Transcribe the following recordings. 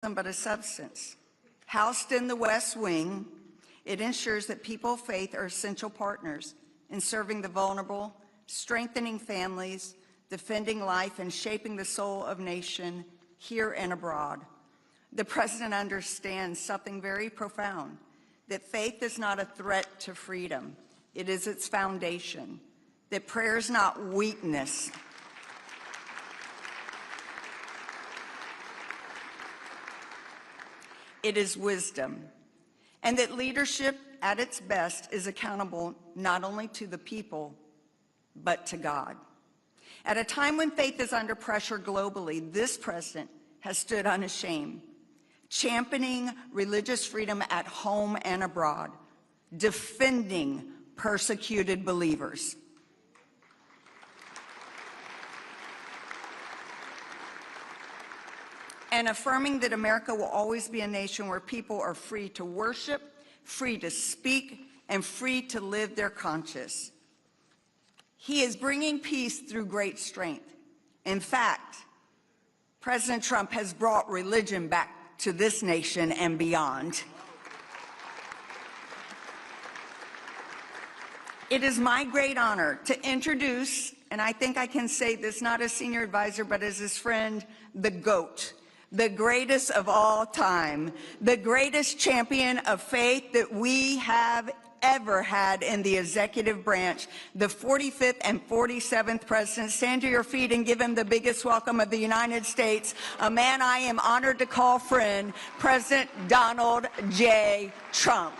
but a substance. Housed in the West Wing, it ensures that people of faith are essential partners in serving the vulnerable, strengthening families, defending life, and shaping the soul of nation here and abroad. The President understands something very profound, that faith is not a threat to freedom. It is its foundation, that prayer is not weakness. It is wisdom, and that leadership at its best is accountable not only to the people, but to God. At a time when faith is under pressure globally, this president has stood unashamed, championing religious freedom at home and abroad, defending persecuted believers. And affirming that America will always be a nation where people are free to worship, free to speak, and free to live their conscience. He is bringing peace through great strength. In fact, President Trump has brought religion back to this nation and beyond. It is my great honor to introduce, and I think I can say this not as senior advisor, but as his friend, the GOAT, the greatest of all time, the greatest champion of faith that we have ever had in the executive branch, the 45th and 47th president. Stand to your feet and give him the biggest welcome of the United States, a man I am honored to call friend, President Donald J. Trump.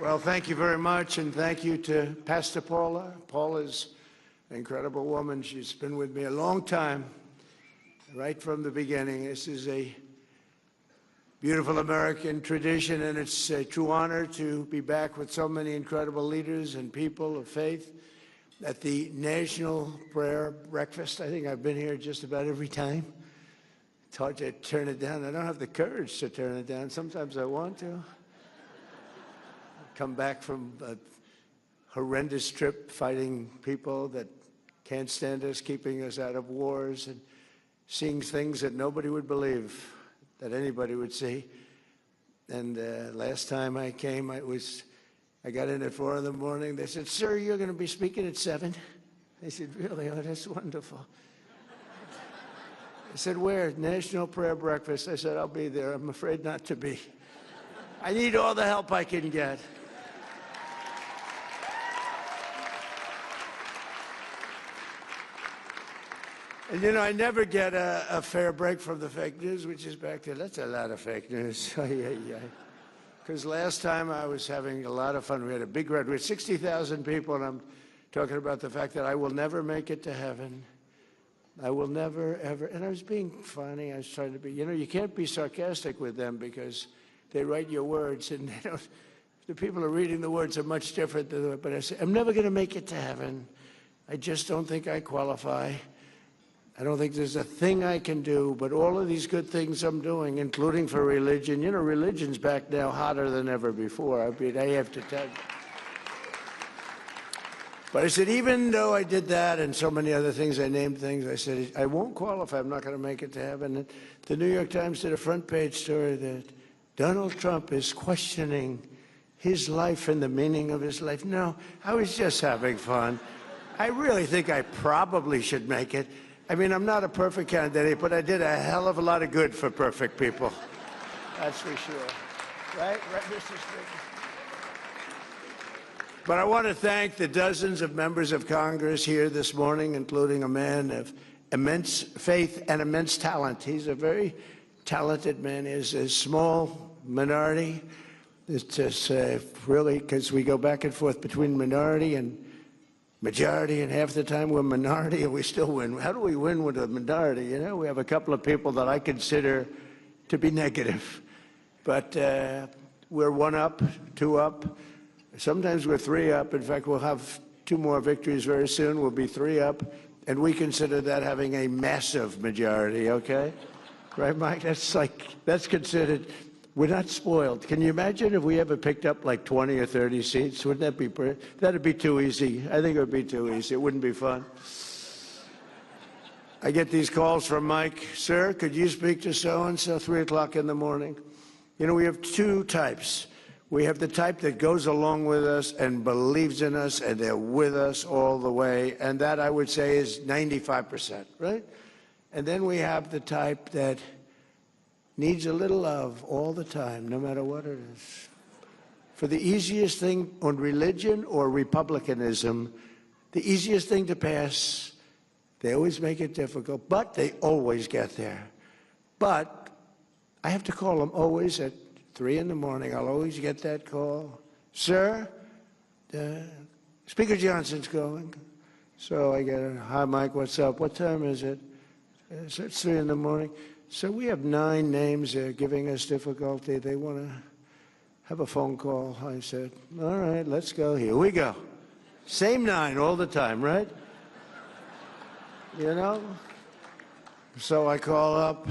Well, thank you very much, and thank you to Pastor Paula. Paula's an incredible woman. She's been with me a long time, right from the beginning. This is a beautiful American tradition, and it's a true honor to be back with so many incredible leaders and people of faith at the National Prayer Breakfast. I think I've been here just about every time. It's hard to turn it down. I don't have the courage to turn it down. Sometimes I want to. Come back from a horrendous trip fighting people that can't stand us, keeping us out of wars, and seeing things that nobody would believe that anybody would see. And last time I came, I got in at 4 in the morning. They said, "Sir, you're going to be speaking at 7." I said, "Really? Oh, that's wonderful." I said, "Where?" "National Prayer Breakfast." I said, "I'll be there." I'm afraid not to be. I need all the help I can get. And you know, I never get a fair break from the fake news, which is back there. That's a lot of fake news. Because last time I was having a lot of fun. We had a big crowd. We had 60,000 people, and I'm talking about the fact that I will never make it to heaven. I will never, ever. And I was being funny. I was trying to be, you know, you can't be sarcastic with them because they write your words, and they don't, the people who are reading the words are much different. But I said, I'm never going to make it to heaven. I just don't think I qualify. I don't think there's a thing I can do, but all of these good things I'm doing, including for religion. You know, religion's back now hotter than ever before. I mean, I have to tell you. But I said, even though I did that and so many other things, I named things, I said, I won't qualify. I'm not going to make it to heaven. And the New York Times did a front page story that Donald Trump is questioning his life and the meaning of his life. No, I was just having fun. I really think I probably should make it. I mean, I'm not a perfect candidate, but I did a hell of a lot of good for perfect people. That's for sure. Right, Mr. Speaker? But I want to thank the dozens of members of Congress here this morning, including a man of immense faith and immense talent. He's a very talented man. He's a small minority. It's just really, because we go back and forth between minority and majority, and half the time we're minority and we still win. How do we win with a minority? You know, we have a couple of people that I consider to be negative. But we're 1 up, 2 up. Sometimes we're 3 up. In fact, we'll have 2 more victories very soon. We'll be 3 up. And we consider that having a massive majority, okay? Right, Mike? That's considered. We're not spoiled. Can you imagine if we ever picked up like 20 or 30 seats? Wouldn't that be that'd be too easy. I think it would be too easy. It wouldn't be fun. I get these calls from Mike. Sir, could you speak to so-and-so 3 o'clock in the morning? You know, we have 2 types. We have the type that goes along with us and believes in us, and they're with us all the way. And that, I would say, is 95%, right? And then we have the type that needs a little love all the time, no matter what it is. For the easiest thing on religion or republicanism, the easiest thing to pass, they always make it difficult, but they always get there. But I have to call them always at 3 in the morning. I'll always get that call. Sir, Speaker Johnson's going. So I get a, hi, Mike, what's up? What time is it? It's 3 in the morning. So we have 9 names there giving us difficulty. They want to have a phone call. I said, all right, let's go. Here we go. Same 9 all the time, right? You know? So I call up.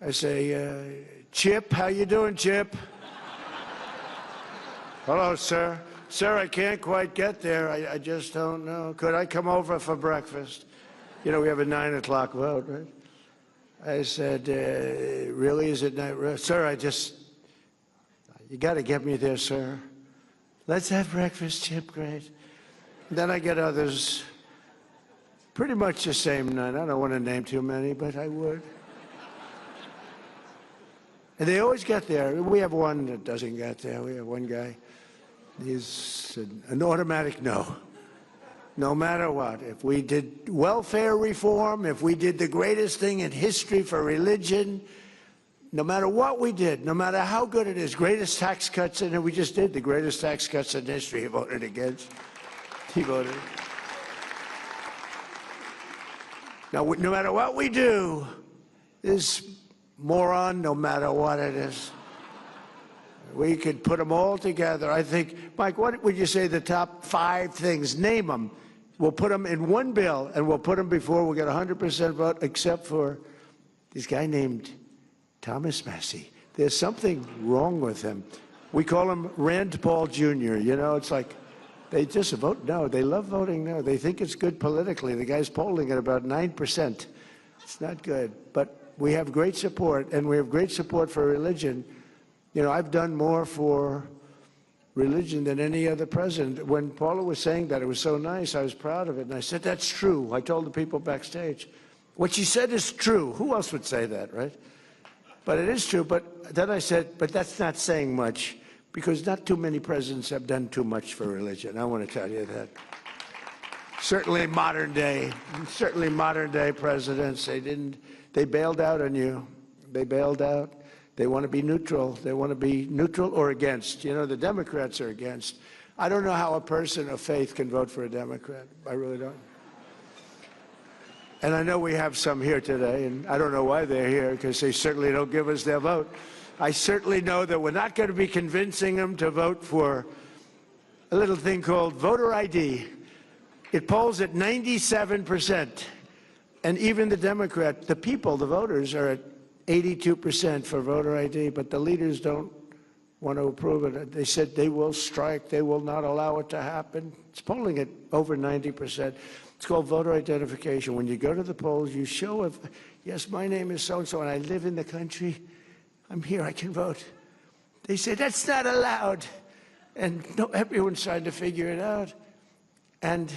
I say, Chip, how you doing, Chip? Hello, sir. Sir, I can't quite get there. I just don't know. Could I come over for breakfast? You know, we have a 9 o'clock vote, right? I said, really, is it not? Sir, you got to get me there, sir. Let's have breakfast, Chip, great. Then I get others, pretty much the same 9. I don't want to name too many, but I would. And they always get there. We have one that doesn't get there. We have one guy. He's an automatic no. No matter what. If we did welfare reform, if we did the greatest thing in history for religion, no matter what we did, no matter how good it is, greatest tax cuts, and we just did the greatest tax cuts in history, he voted against. He voted. Now, no matter what we do, this moron, no matter what it is, we could put them all together. I think, Mike, what would you say the top 5 things? Name them. We'll put them in one bill, and we'll put them before we get 100% vote, except for this guy named Thomas Massie. There's something wrong with him. We call him Rand Paul Jr. You know, it's like they just vote no. They love voting no. They think it's good politically. The guy's polling at about 9%. It's not good. But we have great support, and we have great support for religion. You know, I've done more for religion than any other president. When Paula was saying that, it was so nice. I was proud of it. And I said, that's true. I told the people backstage. What she said is true. Who else would say that, right? But it is true. But then I said, but that's not saying much, because not too many presidents have done too much for religion. I want to tell you that. Certainly modern day presidents, they bailed out on you. They bailed out. They want to be neutral. They want to be neutral or against. You know, the Democrats are against. I don't know how a person of faith can vote for a Democrat. I really don't. And I know we have some here today, and I don't know why they're here, because they certainly don't give us their vote. I certainly know that we're not going to be convincing them to vote for a little thing called voter ID. It polls at 97%. And even the Democrat, the people, the voters, are at 82% for voter ID, but the leaders don't want to approve it. They said they will strike. They will not allow it to happen. It's polling at over 90%. It's called voter identification. When you go to the polls, you show, yes, my name is so-and-so, and I live in the country. I'm here. I can vote. They say, that's not allowed. And no, everyone's trying to figure it out. And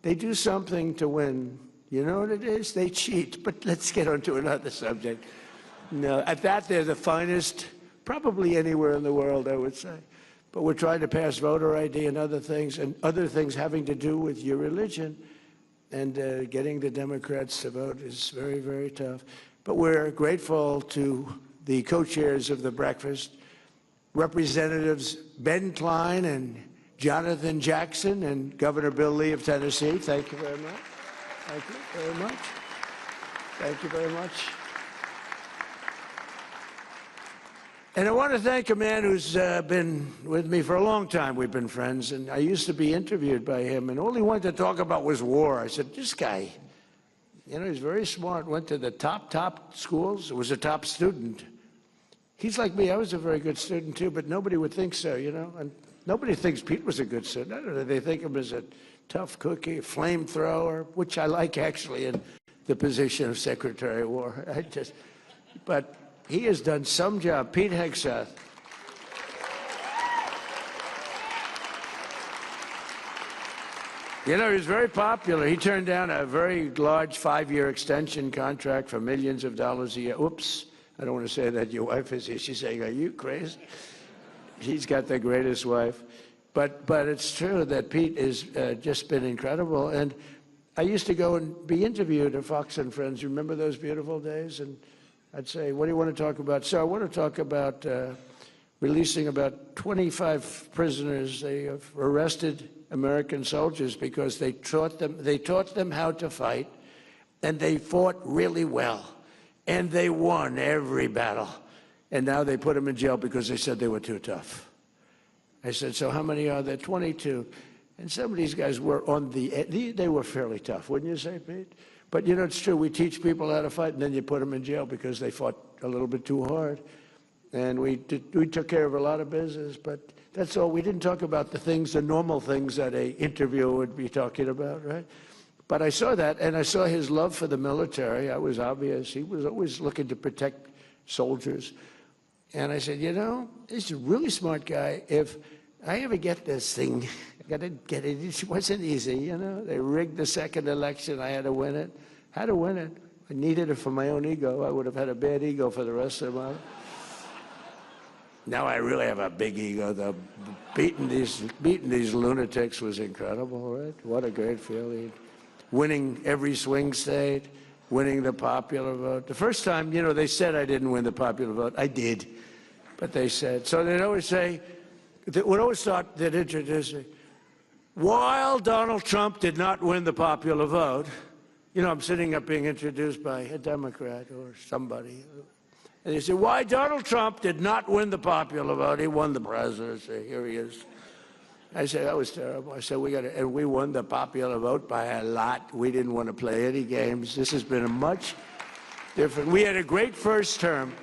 they do something to win. You know what it is? They cheat. But let's get on to another subject. No, at that, they're the finest, probably anywhere in the world, I would say. But we're trying to pass voter ID and other things having to do with your religion. And getting the Democrats to vote is very, very tough. But we're grateful to the co-chairs of the breakfast, Representatives Ben Klein and Jonathan Jackson and Governor Bill Lee of Tennessee. Thank you very much. Thank you very much. Thank you very much. And I want to thank a man who's been with me for a long time. We've been friends, and I used to be interviewed by him, and all he wanted to talk about was war. I said, this guy, you know, he's very smart, went to the top schools, was a top student. He's like me. I was a very good student, too, but nobody would think so, you know. And nobody thinks Pete was a good student. I don't know. They think of him as a tough cookie, a flamethrower, which I like, actually, in the position of Secretary of War. But he has done some job. Pete Hegseth. You know, he's very popular. He turned down a very large 5-year extension contract for millions of dollars a year. Oops. I don't want to say that. Your wife is here. She's saying, are you crazy? He's got the greatest wife. But it's true that Pete has just been incredible. And I used to go and be interviewed at Fox and Friends. You remember those beautiful days? And I'd say, what do you want to talk about? So I want to talk about releasing about 25 prisoners. They have arrested American soldiers because they taught them how to fight, and they fought really well. And they won every battle. And now they put them in jail because they said they were too tough. I said, so how many are there? 22. And some of these guys were they were fairly tough, wouldn't you say, Pete? But, you know, it's true. We teach people how to fight, and then you put them in jail because they fought a little bit too hard. And we took care of a lot of business, but that's all. We didn't talk about the normal things that an interviewer would be talking about, right? But I saw that, and I saw his love for the military. It was obvious. He was always looking to protect soldiers. And I said, you know, he's a really smart guy. If I ever get this thing, I got to get it. It wasn't easy, you know. They rigged the second election. I had to win it. Had to win it. I needed it for my own ego. I would have had a bad ego for the rest of my life. Now I really have a big ego, though. Beating these lunatics was incredible, right? What a great feeling. Winning every swing state, winning the popular vote. The first time, you know, they said I didn't win the popular vote. I did. But they said. So they'd always say, they would always start, they'd introduce me. While Donald Trump did not win the popular vote, you know, I'm sitting up being introduced by a Democrat or somebody. And they say, why Donald Trump did not win the popular vote? He won the presidency. Here he is. I said, that was terrible. I said, and we won the popular vote by a lot. We didn't want to play any games. This has been a much different. We had a great first term.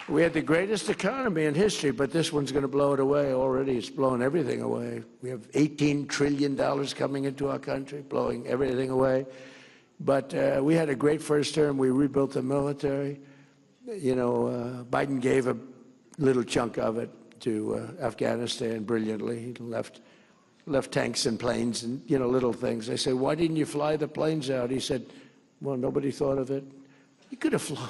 We had the greatest economy in history, but this one's going to blow it away already. It's blowing everything away. We have $18 trillion coming into our country, blowing everything away. But we had a great first term. We rebuilt the military. You know, Biden gave a little chunk of it to Afghanistan brilliantly. He left tanks and planes and, you know, little things. I said, why didn't you fly the planes out? He said, well, nobody thought of it. You could have flown.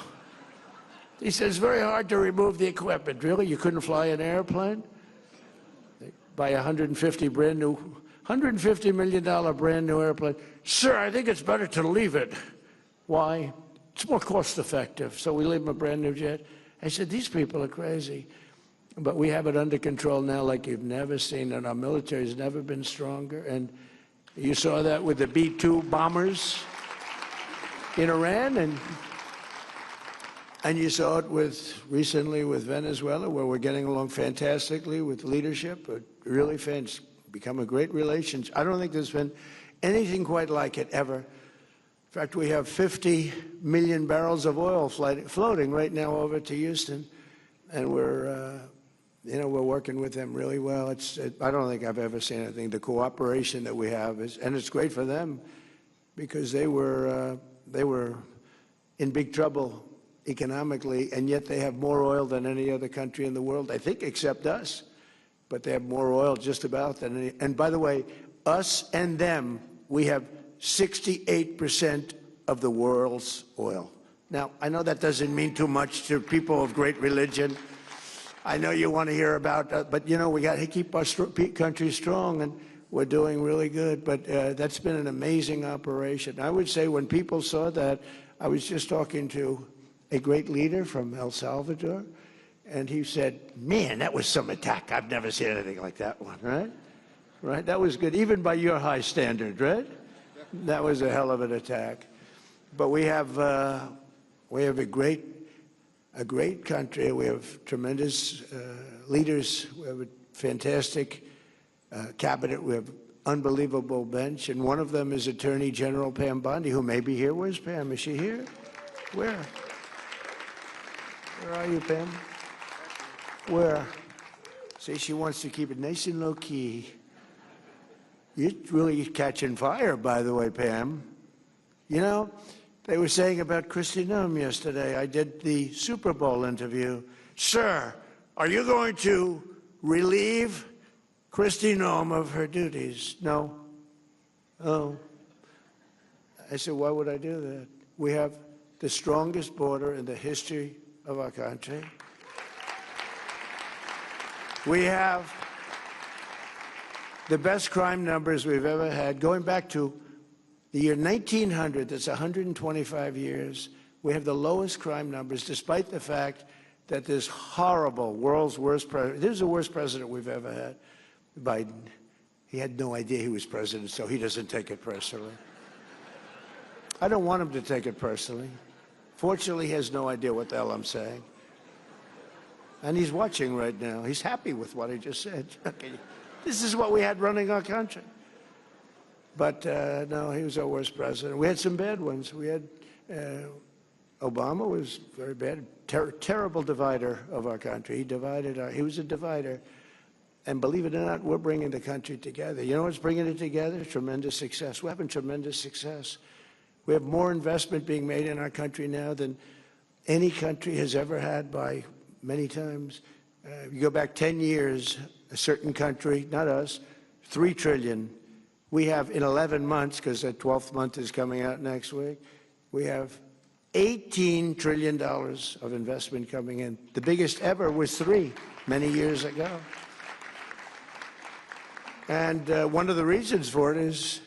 He said, it's very hard to remove the equipment. Really? You couldn't fly an airplane? Buy a $150 million brand new airplane. Sir, I think it's better to leave it. Why? It's more cost effective. So we leave him a brand new jet. I said, these people are crazy. But we have it under control now like you've never seen, and our military has never been stronger. And you saw that with the B-2 bombers in Iran, and you saw it recently with Venezuela, where we're getting along fantastically with leadership. Really become a great relationship. I don't think there's been anything quite like it ever. In fact, we have 50 million barrels of oil floating right now over to Houston, and we're working with them really well. I don't think I've ever seen anything. The cooperation that we have and it's great for them because they were in big trouble economically, and yet they have more oil than any other country in the world, I think, except us. But they have more oil just about than any. And by the way, us and them, we have 68% of the world's oil. Now, I know that doesn't mean too much to people of great religion. I know you want to hear about, but you know, we got to keep our country strong, and we're doing really good. But that's been an amazing operation. I would say when people saw that, I was just talking to a great leader from El Salvador, and he said, man, that was some attack. I've never seen anything like that one, right? Right? That was good, even by your high standard, right? That was a hell of an attack. But we have a great country. We have tremendous leaders. We have a fantastic cabinet. We have unbelievable bench, and one of them is Attorney General Pam Bondi, who may be here. Where's Pam? Is she here? Where? Where are you, Pam? Where? See, she wants to keep it nice and low key. You're really catching fire, by the way, Pam. You know, they were saying about Kristi Noem yesterday. I did the Super Bowl interview. Sir, are you going to relieve Kristi Noem of her duties? No. Oh. I said, why would I do that? We have the strongest border in the history of our country. We have the best crime numbers we've ever had. Going back to the year 1900, that's 125 years, we have the lowest crime numbers, despite the fact that this horrible, world's worst president, this is the worst president we've ever had, Biden. He had no idea he was president, so he doesn't take it personally. I don't want him to take it personally. Fortunately, he has no idea what the hell I'm saying. And he's watching right now. He's happy with what I just said. Okay. This is what we had running our country. But no, he was our worst president. We had some bad ones. We had Obama was very bad, terrible divider of our country. He was a divider. And believe it or not, we're bringing the country together. You know what's bringing it together? Tremendous success. We're having tremendous success. We have more investment being made in our country now than any country has ever had by many times. You go back 10 years, a certain country, not us, $3 trillion. We have in 11 months, because the 12th month is coming out next week, we have $18 trillion of investment coming in. The biggest ever was $3 many years ago. And one of the reasons for it is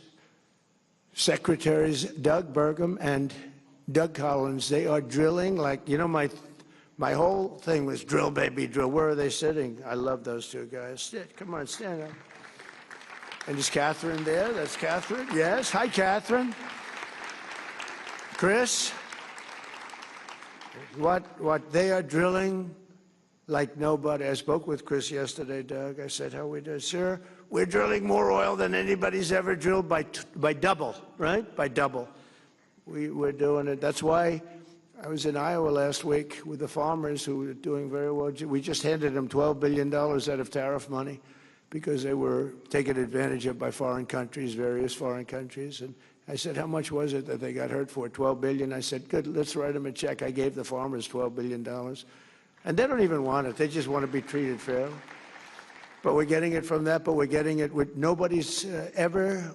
Secretaries Doug Burgum and Doug Collins. They are drilling like, you know, my whole thing was drill, baby, drill. Where are they sitting? I love those two guys. Come on, stand up. And is Catherine there? That's Catherine? Yes. Hi, Catherine. Chris? What they are drilling like nobody. I spoke with Chris yesterday, Doug. I said, how we do? Sir, we're drilling more oil than anybody's ever drilled by double, right? By double. We're doing it. That's why I was in Iowa last week with the farmers who were doing very well. We just handed them $12 billion out of tariff money because they were taken advantage of by foreign countries, various foreign countries. And I said, how much was it that they got hurt for? $12 billion. I said, good, let's write them a check. I gave the farmers $12 billion. And they don't even want it. They just want to be treated fairly. But we're getting it from that, but we're getting it with nobody's ever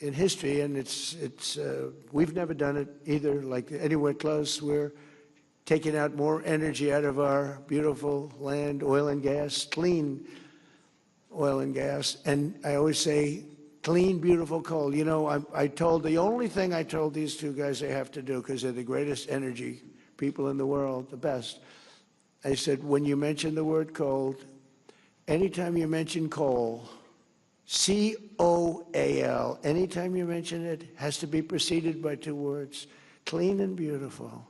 in history, and we've never done it either, like anywhere close. We're taking out more energy out of our beautiful land, oil and gas, clean oil and gas. And I always say, clean, beautiful coal. You know, the only thing I told these two guys they have to do, because they're the greatest energy people in the world, the best. I said, when you mention the word coal, anytime you mention coal, C-O-A-L, anytime you mention it, has to be preceded by two words, clean and beautiful.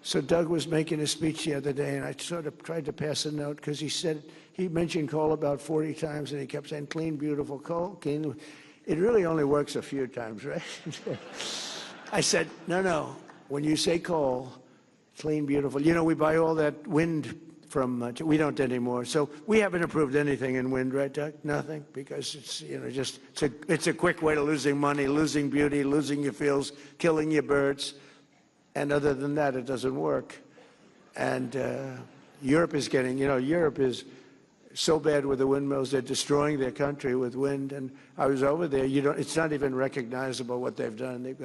So Doug was making a speech the other day, and I sort of tried to pass a note, because he mentioned coal about 40 times, and he kept saying, clean, beautiful coal, clean. It really only works a few times, right? I said, no, when you say coal, clean, beautiful. You know, we buy all that wind from, we don't anymore. So we haven't approved anything in wind, right, Doug? Nothing, because it's, you know, just, it's a quick way to losing money, losing beauty, losing your fields, killing your birds. And other than that, it doesn't work. And Europe is getting, Europe is so bad with the windmills, they're destroying their country with wind. And I was over there, it's not even recognizable what they've done. They've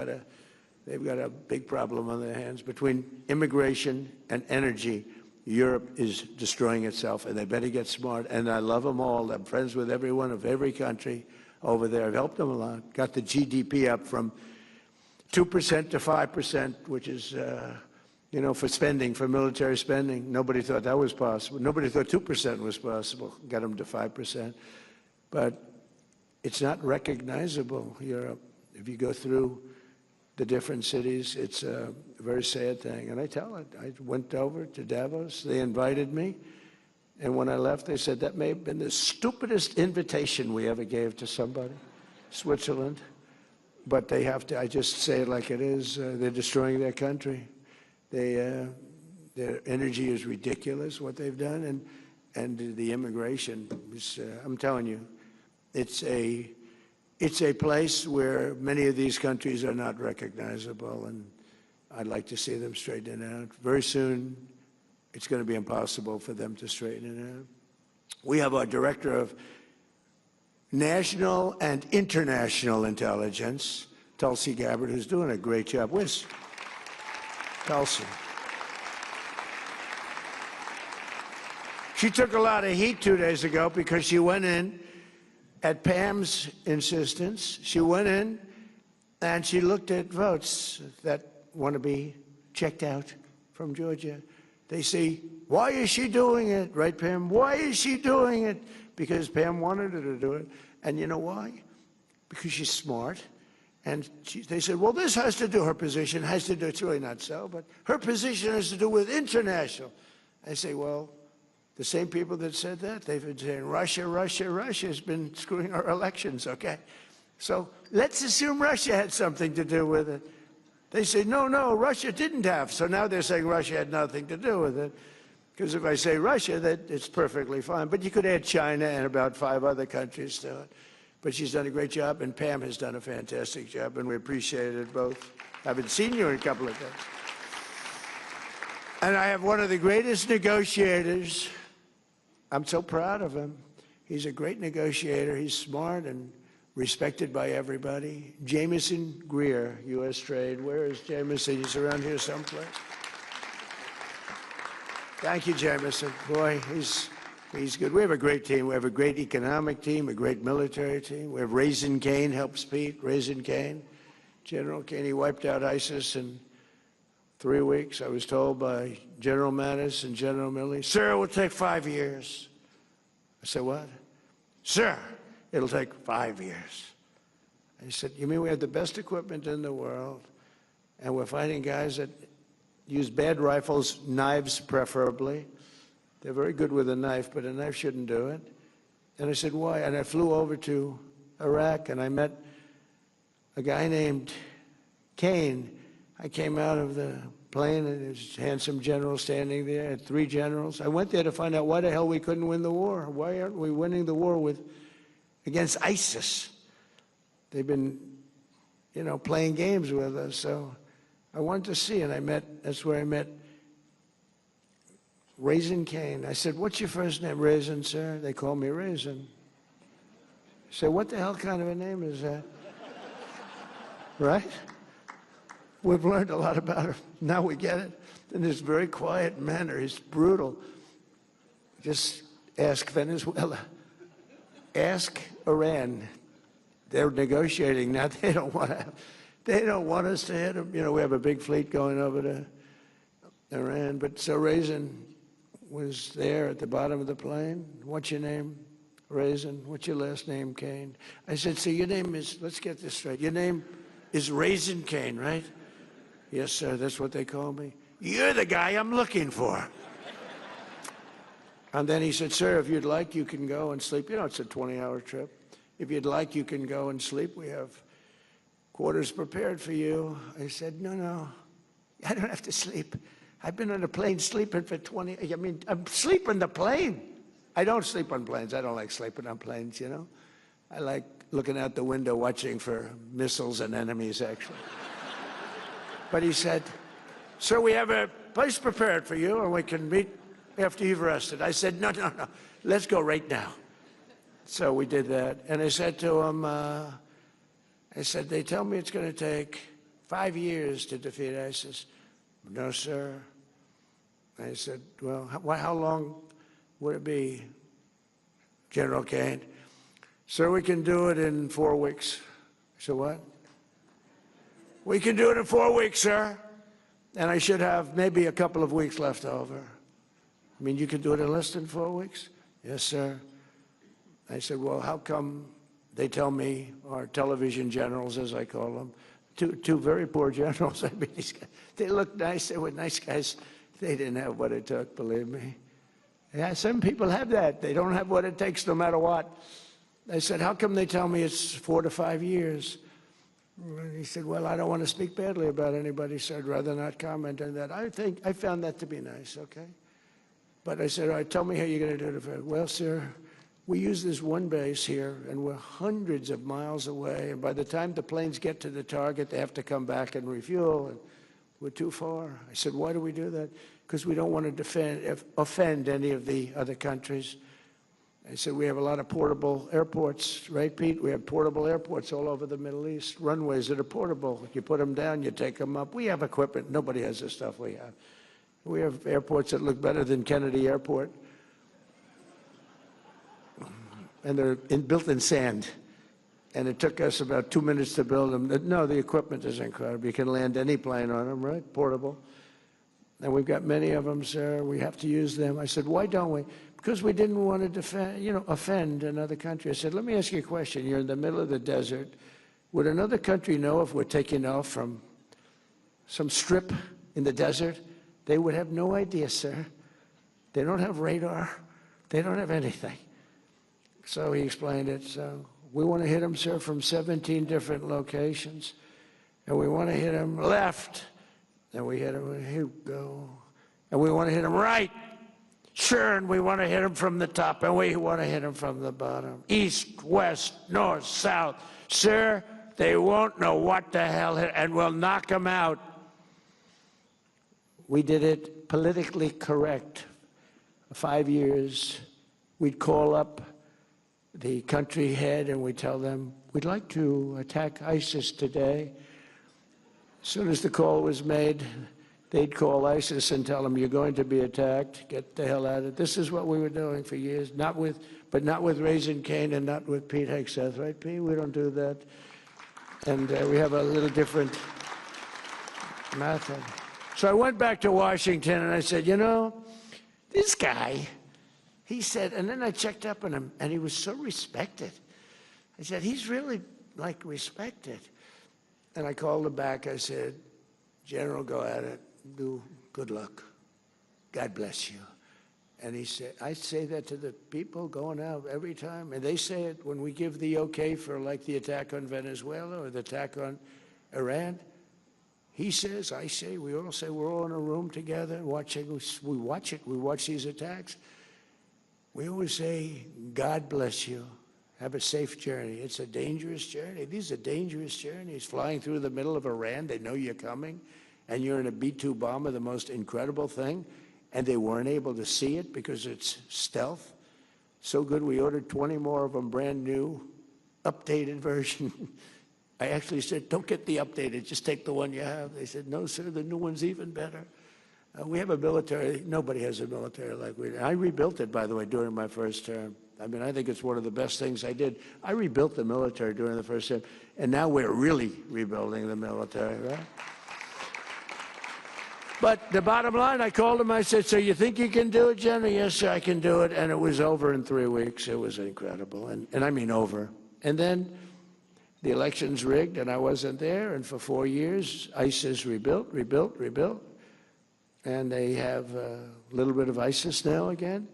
got a big problem on their hands. Between immigration and energy, Europe is destroying itself, and they better get smart. And I love them all. I'm friends with everyone of every country over there. I've helped them a lot. Got the GDP up from 2% to 5%, which is, for spending, for military spending. Nobody thought that was possible. Nobody thought 2% was possible. Got them to 5%. But it's not recognizable, Europe. If you go through the different cities, it's a very sad thing. And I tell it. I went over to Davos. They invited me. And when I left, they said, that may have been the stupidest invitation we ever gave to somebody, Switzerland. But they have to, I just say it like it is, they're destroying their country. Their energy is ridiculous, what they've done, and the immigration is, I'm telling you, it's a place where many of these countries are not recognizable, and I'd like to see them straighten it out. Very soon, it's going to be impossible for them to straighten it out. We have our director of national and international intelligence, Tulsi Gabbard, who's doing a great job. Where's Tulsi? She took a lot of heat 2 days ago because she went in, at Pam's insistence, she went in and she looked at votes that want to be checked out from Georgia. They say, why is she doing it? Right, Pam? Why is she doing it? Because Pam wanted her to do it. And you know why? Because she's smart. And they said, well, this has to do, her position has to do, it's really not so, but her position has to do with international. I say, well, the same people that said that, they've been saying Russia, Russia, Russia has been screwing our elections, okay? So let's assume Russia had something to do with it. They say, no, no, Russia didn't have. So now they're saying Russia had nothing to do with it. Because if I say Russia, that it's perfectly fine. But you could add China and about 5 other countries to it. But she's done a great job, and Pam has done a fantastic job, and we appreciate it both. I haven't seen you in a couple of days. And I have one of the greatest negotiators. I'm so proud of him. He's a great negotiator. He's smart and respected by everybody. Jameson Greer, U.S. Trade. Where is Jameson? He's around here someplace. Thank you, Jameson. Boy, he's good. We have a great team. We have a great economic team, a great military team. We have Raisin Cain helps Pete. Raisin Cain, General Cain. He wiped out ISIS in 3 weeks. I was told by General Mattis and General Milley, sir, it will take 5 years. I said, what? Sir, it'll take 5 years. He said, you mean we have the best equipment in the world, and we're fighting guys that use bad rifles, knives preferably. They're very good with a knife, but a knife shouldn't do it. And I said, why? And I flew over to Iraq, and I met a guy named Cain. I came out of the plane, and there's a handsome general standing there. I had 3 generals. I went there to find out why the hell we couldn't win the war. Why aren't we winning the war against ISIS? They've been, playing games with us. So I wanted to see, and that's where I met Raisin Cain. I said, what's your first name? Raisin, sir. They call me Raisin. I said, what the hell kind of a name is that? Right? We've learned a lot about him. Now we get it. In this very quiet manner, he's brutal. Just ask Venezuela. Ask Iran. They're negotiating now. They don't want us to hit them. We have a big fleet going over to Iran. But so Raisin was there at the bottom of the plane. What's your name? Raisin. What's your last name? Cain. I said, so your name is, let's get this straight. Your name is Raisin Cain, right? Yes, sir, that's what they call me. You're the guy I'm looking for. And then he said, sir, if you'd like, you can go and sleep. It's a 20-hour trip. If you'd like, you can go and sleep. We have quarters prepared for you. I said, no, I don't have to sleep. I've been on a plane sleeping for I'm sleeping the plane. I don't sleep on planes. I don't like sleeping on planes, I like looking out the window watching for missiles and enemies, actually. But he said, sir, we have a place prepared for you, and we can meet after you've rested. I said, no, no, no, let's go right now. So we did that, and I said to him, I said, they tell me it's going to take 5 years to defeat ISIS. No, sir. I said, well, how long would it be, General Kane? Sir, we can do it in 4 weeks. I said, what? We can do it in 4 weeks, sir. And I should have maybe a couple of weeks left over. I mean, you can do it in less than 4 weeks? Yes, sir. I said, well, how come they tell me, our television generals, as I call them, two very poor generals, I mean, these guys, they look nice, they were nice guys. They didn't have what it took, believe me. Yeah, some people have that. They don't have what it takes no matter what. I said, how come they tell me it's 4 to 5 years? And he said, well, I don't want to speak badly about anybody, so I'd rather not comment on that. I found that to be nice, okay? But I said, all right, tell me how you're going to do it. Well, sir, we use this one base here, and we're hundreds of miles away, and by the time the planes get to the target, they have to come back and refuel, and we're too far. I said, why do we do that? Because we don't want to offend any of the other countries. I said, we have a lot of portable airports, right, Pete? We have portable airports all over the Middle East, runways that are portable. You put them down, you take them up. We have equipment. Nobody has the stuff we have. We have airports that look better than Kennedy Airport. And they're built in sand. And it took us about 2 minutes to build them. No, the equipment is incredible. You can land any plane on them, right? Portable. And we've got many of them, sir. We have to use them. I said, why don't we? Because we didn't want to defend, offend another country. I said, let me ask you a question. You're in the middle of the desert. Would another country know if we're taking off from some strip in the desert? They would have no idea, sir. They don't have radar. They don't have anything. So he explained it. So we want to hit them, sir, from 17 different locations. And we want to hit them left. And we hit them, here we go. And we want to hit them right. Sure, and we want to hit them from the top, and we want to hit them from the bottom. East, west, north, south. Sir, they won't know what the hell hit, and we'll knock them out. We did it politically correct. 5 years, we'd call up the country head, and we'd tell them, we'd like to attack ISIS today. As soon as the call was made, they'd call ISIS and tell them, you're going to be attacked, get the hell out of it. This is what we were doing for years, but not with Raising Cane and not with Pete Hegseth, right, Pete? We don't do that. And we have a little different method. So I went back to Washington and I said, this guy, he said, and then I checked up on him, and he was so respected. I said, he's really, respected. And I called him back. I said, General, go at it. Do good luck. God bless you. And he said, I say that to the people going out every time. And they say it when we give the okay for the attack on Venezuela or the attack on Iran. He says, I say, we all say, we're all in a room together watching. We watch it. We watch these attacks. We always say, God bless you. Have a safe journey. It's a dangerous journey. These are dangerous journeys. Flying through the middle of Iran, they know you're coming, and you're in a B-2 bomber, the most incredible thing, and they weren't able to see it because it's stealth. So good, we ordered 20 more of them, brand new, updated version. I actually said, don't get the updated, just take the one you have. They said, no, sir, the new one's even better. We have a military, nobody has a military like we do. I rebuilt it, by the way, during my first term. I mean, I think it's one of the best things I did. I rebuilt the military during the first term, and now we're really rebuilding the military, right? But the bottom line, I called him, I said, so you think you can do it, General? Yes, sir, I can do it. And it was over in 3 weeks. It was incredible, and I mean over. And then the election's rigged, and I wasn't there, and for 4 years, ISIS rebuilt. And they have a little bit of ISIS now again.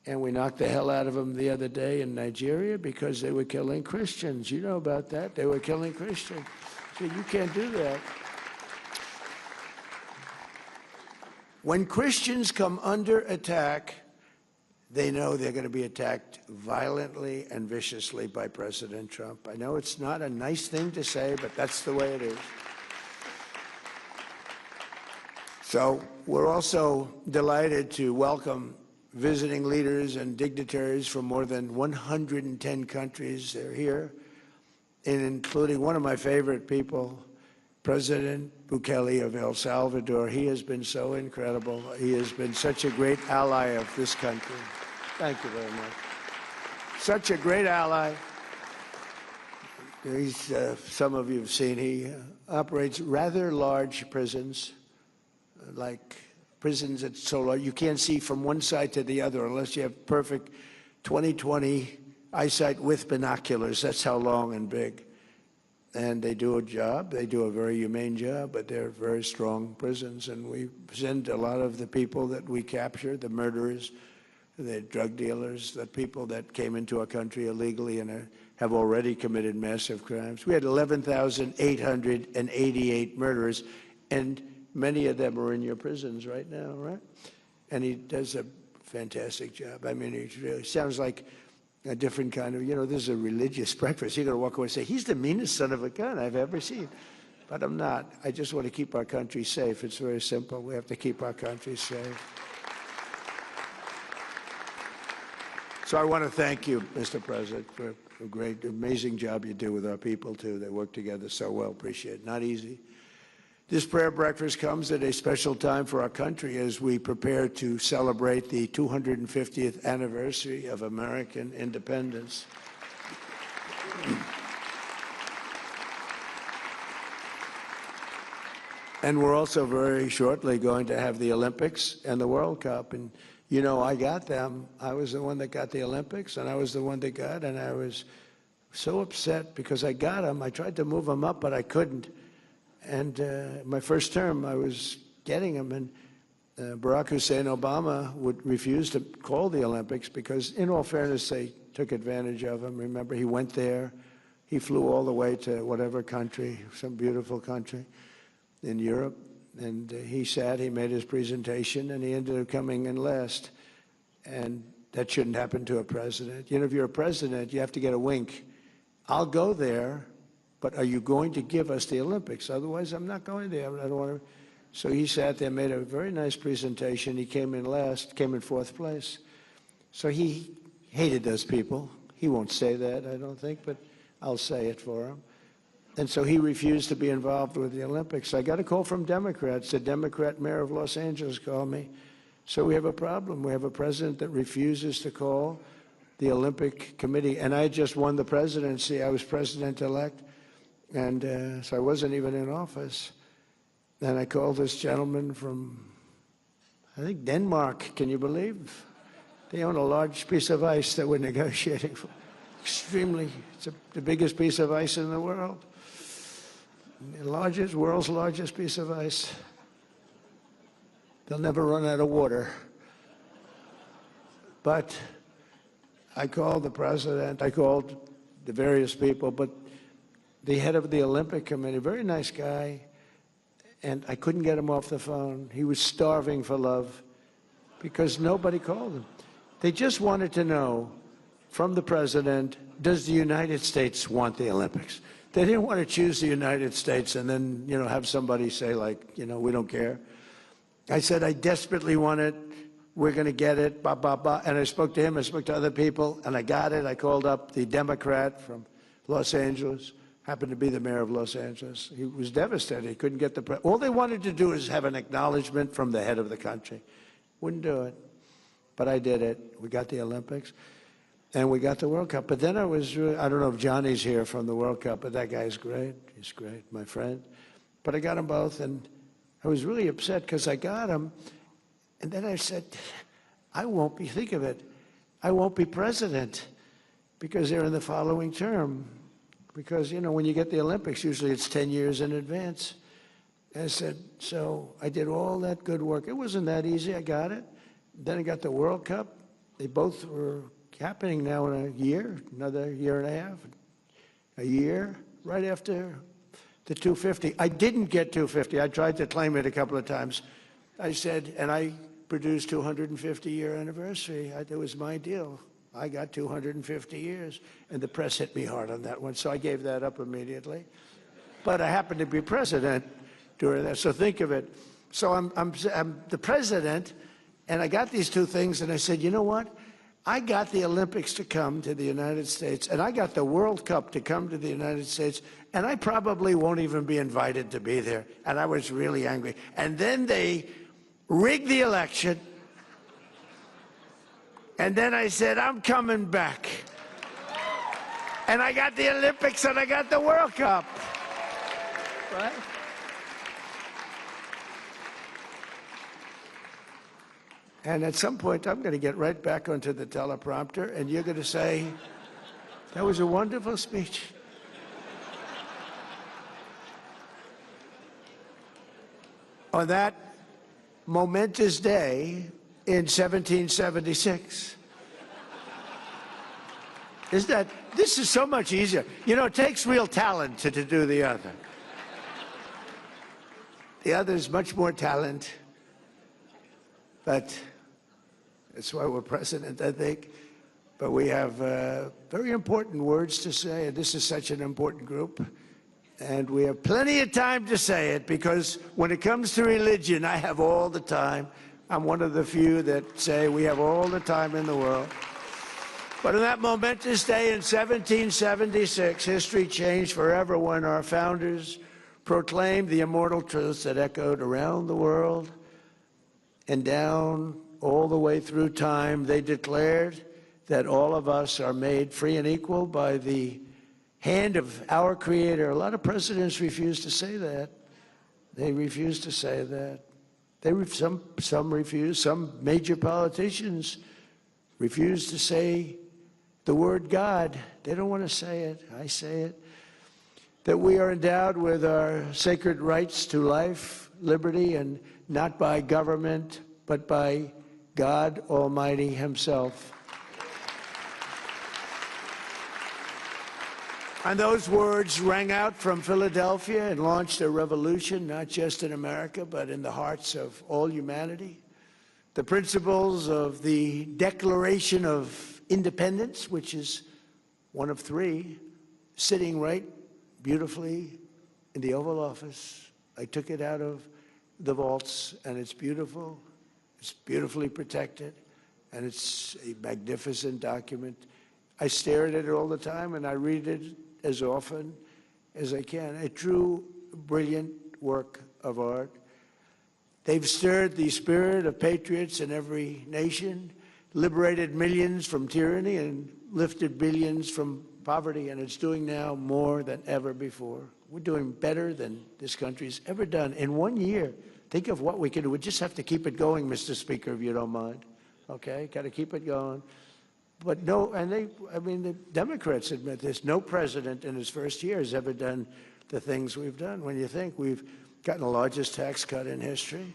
And we knocked the hell out of them the other day in Nigeria because they were killing Christians. You know about that. They were killing Christians. So you can't do that. When Christians come under attack, they know they're going to be attacked violently and viciously by President Trump. I know it's not a nice thing to say, but that's the way it is. So we're also delighted to welcome visiting leaders and dignitaries from more than 110 countries. They're here, and including one of my favorite people, President Bukele of El Salvador. He has been so incredible. He has been such a great ally of this country. Thank you very much. Such a great ally. He's, some of you have seen, he operates rather large prisons, like prisons that's so large you can't see from one side to the other unless you have perfect 20/20 eyesight with binoculars. That's how long and big. And they do a job. They do a very humane job, but they're very strong prisons. And we send a lot of the people that we capture, the murderers, the drug dealers, the people that came into our country illegally and have already committed massive crimes. We had 11,888 murderers, and many of them are in your prisons right now, right? And he does a fantastic job. I mean, he really sounds like a different kind of, this is a religious breakfast. You're going to walk away and say, he's the meanest son of a gun I've ever seen. But I'm not. I just want to keep our country safe. It's very simple. We have to keep our country safe. So I want to thank you, Mr. President, for a great, amazing job you do with our people, too. They work together so well. Appreciate it. Not easy. This prayer breakfast comes at a special time for our country as we prepare to celebrate the 250th anniversary of American independence. And we're also very shortly going to have the Olympics and the World Cup. And, I got them. I was the one that got the Olympics, and I was the one that got, and I was so upset because I got them. I tried to move them up, but I couldn't. And my first term, I was getting them, and Barack Hussein Obama would refuse to call the Olympics because, in all fairness, they took advantage of him. Remember, he went there. He flew all the way to whatever country, some beautiful country in Europe, and he made his presentation, and he ended up coming in last. And that shouldn't happen to a president. If you're a president, you have to get a wink. I'll go there, but are you going to give us the Olympics? Otherwise, I'm not going there. I don't want to. So he sat there, made a very nice presentation. He came in last, came in fourth place. So he hated those people. He won't say that, I don't think, but I'll say it for him. And so he refused to be involved with the Olympics. I got a call from Democrats. The Democrat mayor of Los Angeles called me. So we have a problem. We have a president that refuses to call the Olympic Committee. And I just won the presidency. I was president-elect. And so I wasn't even in office. And I called this gentleman from, I think, Denmark. Can you believe? They own a large piece of ice that we're negotiating for. Extremely, it's the biggest piece of ice in the world. World's largest piece of ice. They'll never run out of water. But I called the president, I called the various people, but the head of the Olympic Committee, very nice guy, and I couldn't get him off the phone. He was starving for love because nobody called him. They just wanted to know from the president, does the United States want the Olympics? They didn't want to choose the United States and then, have somebody say, like, we don't care. I said, I desperately want it. We're going to get it, blah, blah, blah. And I spoke to him, I spoke to other people, and I got it. I called up the Democrat from Los Angeles, happened to be the mayor of Los Angeles. He was devastated. He couldn't get the all they wanted to do is have an acknowledgement from the head of the country. Wouldn't do it. But I did it. We got the Olympics. And we got the World Cup. But then I don't know if Johnny's here from the World Cup, but that guy's great. He's great, my friend. But I got them both, and I was really upset because I got them. And then I said, think of it, I won't be president because they're in the following term. Because, when you get the Olympics, usually it's 10 years in advance. And I said, so I did all that good work. It wasn't that easy. I got it. Then I got the World Cup. They both were happening now in a year, another year and a half, a year, right after the 250. I didn't get 250. I tried to claim it a couple of times. I said, and I produced 250-year anniversary. It was my deal. I got 250 years, and the press hit me hard on that one, so I gave that up immediately. But I happened to be president during that, so think of it. So I'm the president, and I got these two things, and I said, you know what? I got the Olympics to come to the United States, and I got the World Cup to come to the United States, and I probably won't even be invited to be there. And I was really angry. And then they rigged the election, and then I said, I'm coming back. And I got the Olympics, and I got the World Cup. Right? And at some point, I'm going to get right back onto the teleprompter, and you're going to say, that was a wonderful speech. On that momentous day in 1776. This is so much easier. You know, it takes real talent to do the other. The other is much more talent, but that's why we're president, I think. But we have very important words to say, and this is such an important group. And we have plenty of time to say it, because when it comes to religion, I have all the time. I'm one of the few that say we have all the time in the world. But on that momentous day in 1776, history changed forever when our founders proclaimed the immortal truths that echoed around the world and down all the way through time. They declared that all of us are made free and equal by the hand of our Creator. A lot of presidents refuse to say that. They refuse to say that. Some refuse. Some major politicians refuse to say the word God. They don't want to say it. I say it. That we are endowed with our sacred rights to life, liberty, and not by government, but by God Almighty Himself. And those words rang out from Philadelphia and launched a revolution, not just in America, but in the hearts of all humanity. The principles of the Declaration of Independence, which is one of three, sitting right beautifully in the Oval Office. I took it out of the vaults, and it's beautiful. It's beautifully protected, and it's a magnificent document. I stare at it all the time, and I read it as often as I can. A true, brilliant work of art. They've stirred the spirit of patriots in every nation, liberated millions from tyranny, and lifted billions from poverty, and it's doing now more than ever before. We're doing better than this country's ever done. In 1 year, think of what we can do. We just have to keep it going, Mr. Speaker, if you don't mind. Okay, got to keep it going. But no, and the Democrats admit this. No president in his first year has ever done the things we've done. When you think we've gotten the largest tax cut in history,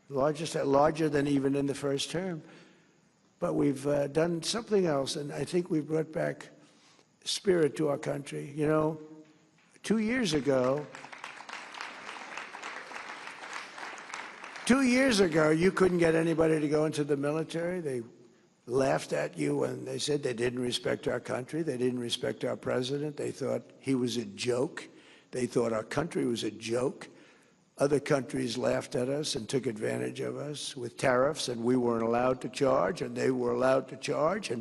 larger than even in the first term. But we've done something else, and I think we've brought back spirit to our country. You know, 2 years ago, you couldn't get anybody to go into the military. They laughed at you when they said they didn't respect our country. They didn't respect our president. They thought he was a joke. They thought our country was a joke. Other countries laughed at us and took advantage of us with tariffs, and we weren't allowed to charge, and they were allowed to charge,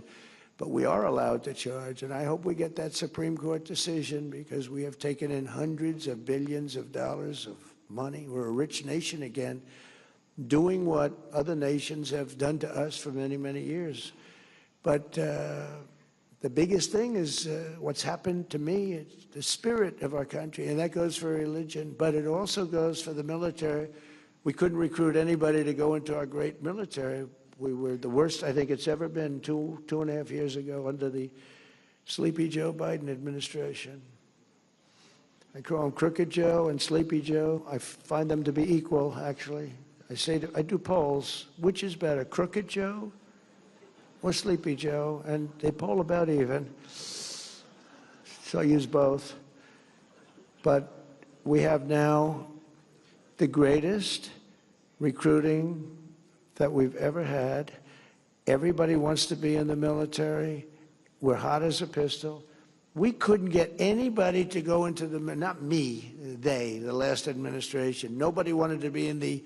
but we are allowed to charge. And I hope we get that Supreme Court decision, because we have taken in hundreds of billions of dollars of money. We're a rich nation again, doing what other nations have done to us for many, many years. But the biggest thing is what's happened to me. It's the spirit of our country, and that goes for religion, but it also goes for the military. We couldn't recruit anybody to go into our great military. We were the worst I think it's ever been 2.5 years ago under the Sleepy Joe Biden administration. I call him Crooked Joe and Sleepy Joe. I find them to be equal, actually. I do polls. Which is better, Crooked Joe or Sleepy Joe? And they poll about even. So I use both. But we have now the greatest recruiting that we've ever had. Everybody wants to be in the military. We're hot as a pistol. We couldn't get anybody to go into the, not me, the last administration. Nobody wanted to be in the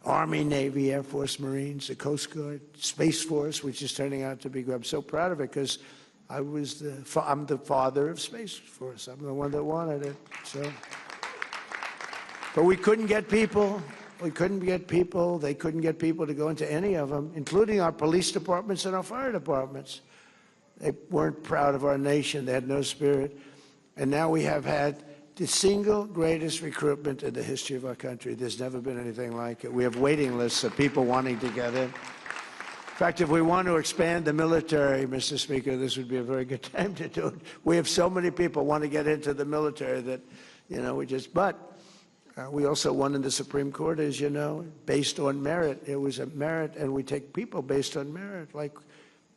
Army, Navy, Air Force, Marines, the Coast Guard, Space Force, which is turning out to be good. I'm so proud of it because I'm the father of Space Force. I'm the one that wanted it. So, but we couldn't get people. We couldn't get people. They couldn't get people to go into any of them, including our police departments and our fire departments. They weren't proud of our nation. They had no spirit. And now we have had the single greatest recruitment in the history of our country. There's never been anything like it. We have waiting lists of people wanting to get in. In fact, if we want to expand the military, Mr. Speaker, this would be a very good time to do it. We have so many people want to get into the military that, you know, we also won in the Supreme Court, as you know, based on merit. It was a merit, and we take people based on merit. Like,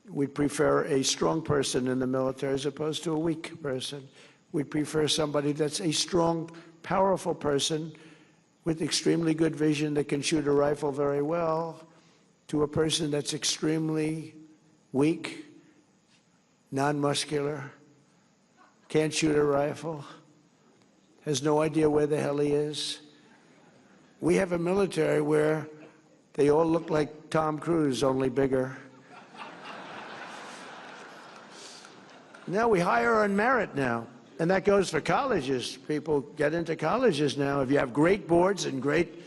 we prefer a strong person in the military as opposed to a weak person. We prefer somebody that's a strong, powerful person with extremely good vision that can shoot a rifle very well to a person that's extremely weak, non-muscular, can't shoot a rifle, has no idea where the hell he is. We have a military where they all look like Tom Cruise, only bigger. Now we hire on merit now. And that goes for colleges. People get into colleges now. If you have great boards and great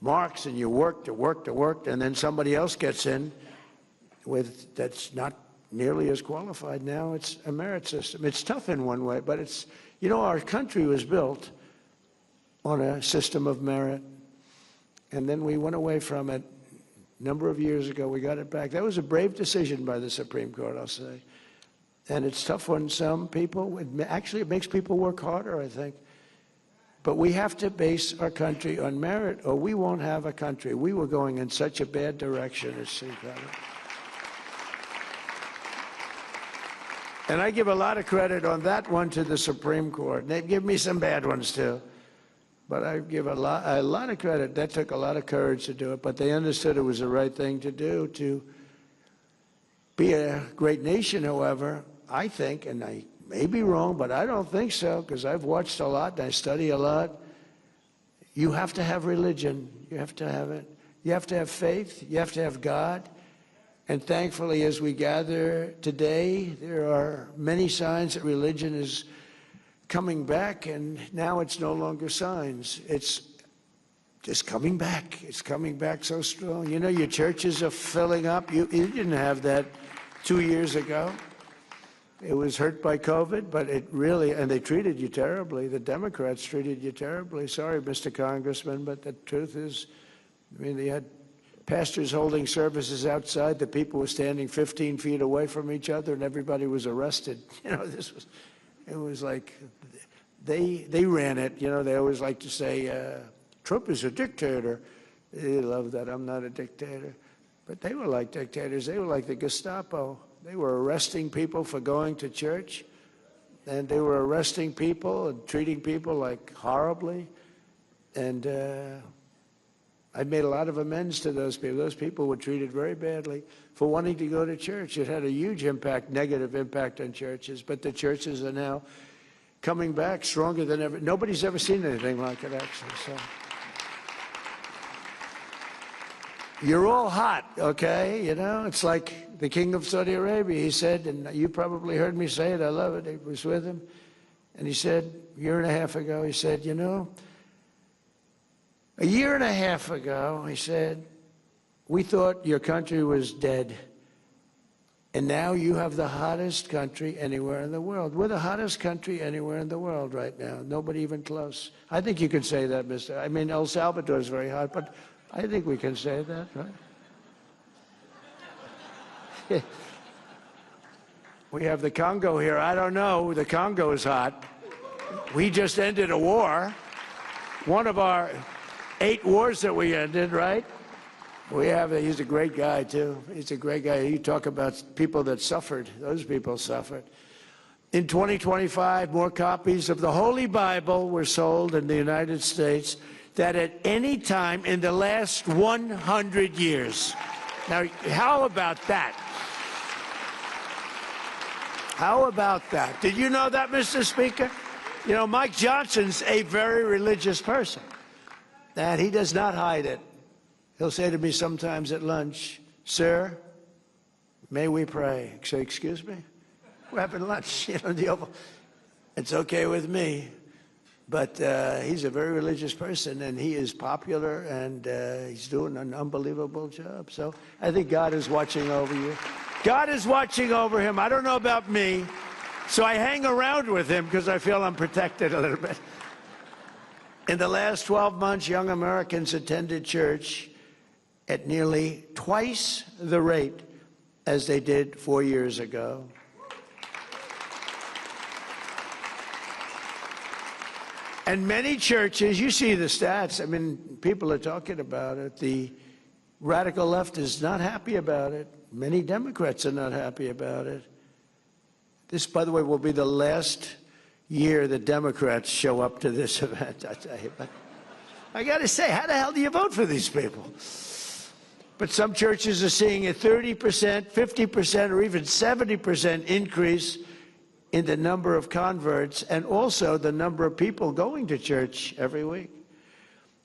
marks and you work, and then somebody else gets in that's not nearly as qualified, now it's a merit system. It's tough in one way, but it's, you know, our country was built on a system of merit. And then we went away from it a number of years ago. We got it back. That was a brave decision by the Supreme Court, I'll say. And it's tough on some people. Actually, it makes people work harder, I think. But we have to base our country on merit, or we won't have a country. We were going in such a bad direction, it seems. And I give a lot of credit on that one to the Supreme Court. They give me some bad ones, too. But I give a lot of credit. That took a lot of courage to do it. But they understood it was the right thing to do. To be a great nation, however, I think, and I may be wrong, but I don't think so, because I've watched a lot and I study a lot. You have to have religion. You have to have it. You have to have faith. You have to have God. And thankfully, as we gather today, there are many signs that religion is coming back, and now it's no longer signs. It's just coming back. It's coming back so strong. You know, your churches are filling up. You didn't have that 2 years ago. It was hurt by COVID, but it really, and they treated you terribly. The Democrats treated you terribly. Sorry, Mr. Congressman, but the truth is, I mean, they had pastors holding services outside. The people were standing 15 feet away from each other, and everybody was arrested. You know, it was like, they ran it. You know, they always like to say, Trump is a dictator. They love that. I'm not a dictator. But they were like dictators. They were like the Gestapo. They were arresting people for going to church, and they were arresting people and treating people like horribly. And I made a lot of amends to those people. Those people were treated very badly for wanting to go to church. It had a huge impact, negative impact on churches, but the churches are now coming back stronger than ever. Nobody's ever seen anything like it, actually. So. You're all hot, okay? You know, it's like the king of Saudi Arabia. He said, and you probably heard me say it, I love it, I was with him, and he said, a year and a half ago, he said, you know, a year and a half ago, he said, we thought your country was dead, and now you have the hottest country anywhere in the world. We're the hottest country anywhere in the world right now, nobody even close. I think you can say that, Mr. I mean, El Salvador is very hot, but I think we can say that, right? We have the Congo here. I don't know. The Congo is hot. We just ended a war. One of our 8 wars that we ended, right? He's a great guy, too. He's a great guy. You talk about people that suffered. Those people suffered. In 2025, more copies of the Holy Bible were sold in the United States than at any time in the last 100 years. Now, how about that? How about that? Did you know that, Mr. Speaker? You know, Mike Johnson's a very religious person, and he does not hide it. He'll say to me sometimes at lunch, "Sir, may we pray?" I say, "Excuse me? We're having lunch." You know, the Oval. It's okay with me. But he's a very religious person, and he is popular, and he's doing an unbelievable job. So I think God is watching over you. God is watching over him. I don't know about me, so I hang around with him because I feel I'm protected a little bit. In the last 12 months, young Americans attended church at nearly twice the rate as they did 4 years ago. And many churches, you see the stats, I mean, people are talking about it. The radical left is not happy about it. Many Democrats are not happy about it. This, by the way, will be the last year that Democrats show up to this event, I tell you. But I got to say, how the hell do you vote for these people? But some churches are seeing a 30%, 50%, or even 70% increase in the number of converts and also the number of people going to church every week.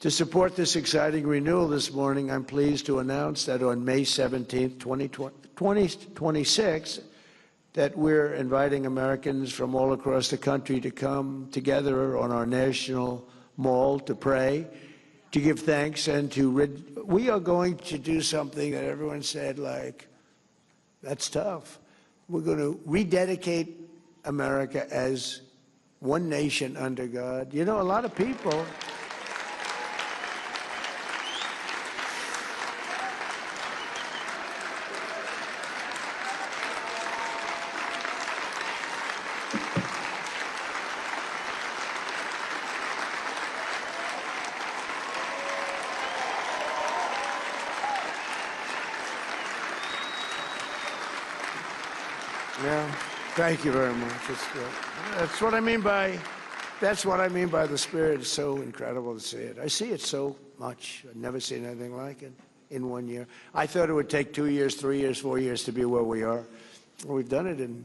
To support this exciting renewal this morning, I'm pleased to announce that on May 17th, 2026, that we're inviting Americans from all across the country to come together on our national mall to pray, to give thanks, and we are going to do something that everyone said, like, that's tough. We're going to rededicate America as one nation under God. You know, a lot of people Thank you very much. It's good. That's what I mean by the Spirit. It's so incredible to see it. I see it so much. I've never seen anything like it in 1 year. I thought it would take 2 years, 3 years, 4 years to be where we are. Well, we've done it in,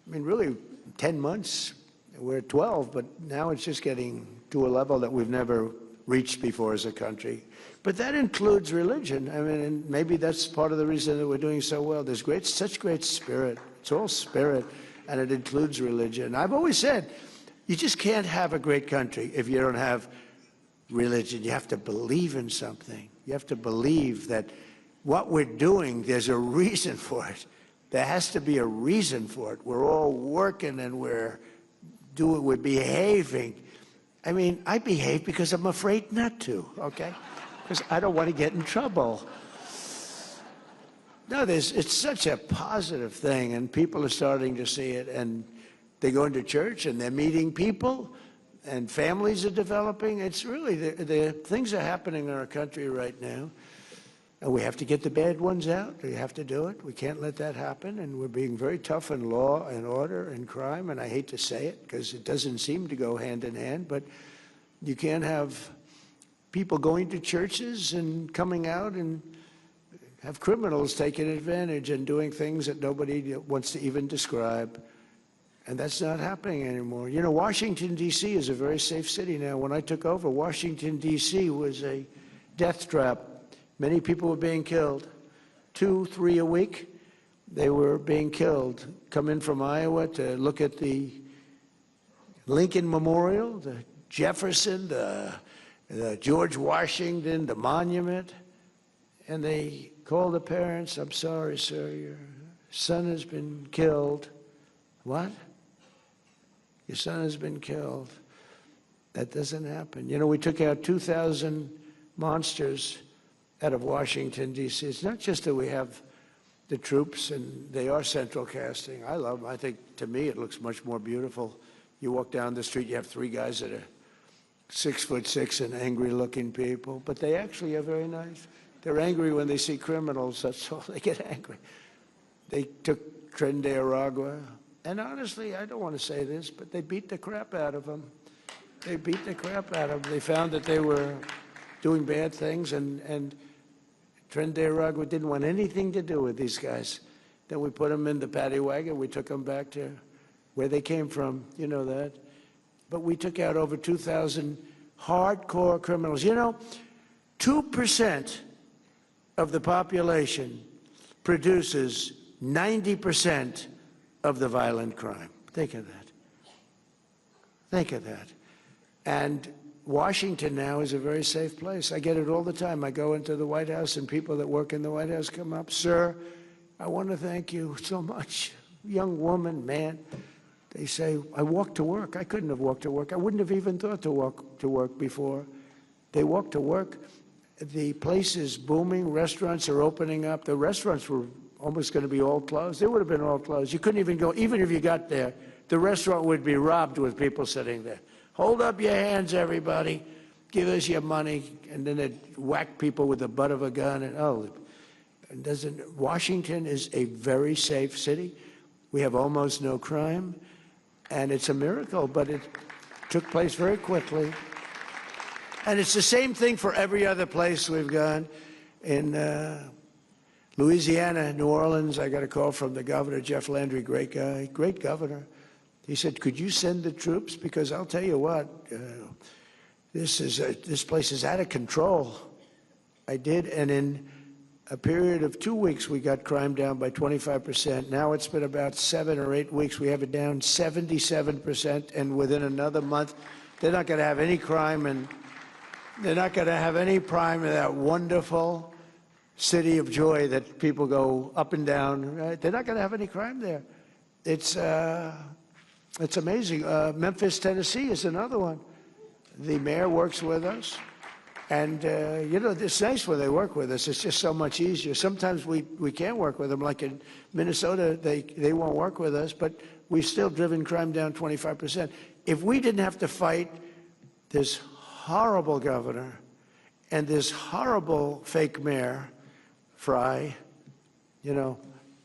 really 10 months. We're at 12, but now it's just getting to a level that we've never reached before as a country. But that includes religion. And maybe that's part of the reason that we're doing so well. There's such great spirit. It's all spirit, and it includes religion. I've always said, you just can't have a great country if you don't have religion. You have to believe in something. You have to believe that what we're doing, there's a reason for it. There has to be a reason for it. We're all working and we're behaving. I behave because I'm afraid not to, okay? Because I don't want to get in trouble. No, it's such a positive thing, and people are starting to see it, and they go into church, and they're meeting people, and families are developing. It's really, the things are happening in our country right now, and we have to get the bad ones out. We have to do it. We can't let that happen, and we're being very tough in law and order and crime, and I hate to say it, because it doesn't seem to go hand in hand, but you can't have people going to churches and coming out and have criminals taking advantage and doing things that nobody wants to even describe. And that's not happening anymore. You know, Washington, D.C. is a very safe city now. When I took over, Washington, D.C. was a death trap. Many people were being killed. 2, 3 a week, they were being killed. Come in from Iowa to look at the Lincoln Memorial, the Jefferson, the George Washington, the monument, and they call the parents, "I'm sorry, sir, your son has been killed." What? Your son has been killed. That doesn't happen. You know, we took out 2,000 monsters out of Washington, D.C. It's not just that we have the troops, and they are central casting. I love them. I think, to me, it looks much more beautiful. You walk down the street, you have 3 guys that are 6'6" and angry-looking people, but they actually are very nice. They're angry when they see criminals, that's all. They get angry. They took Tren de Aragua, and honestly, I don't want to say this, but they beat the crap out of them. They beat the crap out of them. They found that they were doing bad things, and Tren de Aragua didn't want anything to do with these guys. Then we put them in the paddy wagon. We took them back to where they came from. You know that. But we took out over 2,000 hardcore criminals. You know, 2% of the population produces 90% of the violent crime. Think of that. Think of that. And Washington now is a very safe place. I get it all the time. I go into the White House and people that work in the White House come up, "Sir, I want to thank you so much." Young woman, man. They say, "I walk to work." I couldn't have walked to work. I wouldn't have even thought to walk to work before. They walk to work. The place is booming. Restaurants are opening up. The restaurants were almost going to be all closed. They would have been all closed. You couldn't even go. Even if you got there, the restaurant would be robbed with people sitting there. "Hold up your hands, everybody. Give us your money." And then they'd whack people with the butt of a gun. And Washington is a very safe city. We have almost no crime. And it's a miracle, but it took place very quickly. And it's the same thing for every other place we've gone. In Louisiana, New Orleans, I got a call from the governor, Jeff Landry, great guy, great governor. He said, "Could you send the troops? Because I'll tell you what, this place is out of control." I did, and in a period of 2 weeks, we got crime down by 25%. Now it's been about 7 or 8 weeks. We have it down 77%, and within another month, they're not going to have any crime, and they're not going to have any crime in that wonderful city of joy that people go up and down. Right? They're not going to have any crime there. It's amazing. Memphis, Tennessee is another one. The mayor works with us. And, it's nice when they work with us. It's just so much easier. Sometimes we can't work with them. Like in Minnesota, they won't work with us, but we've still driven crime down 25%. If we didn't have to fight this horrible governor and this horrible fake mayor, Fry,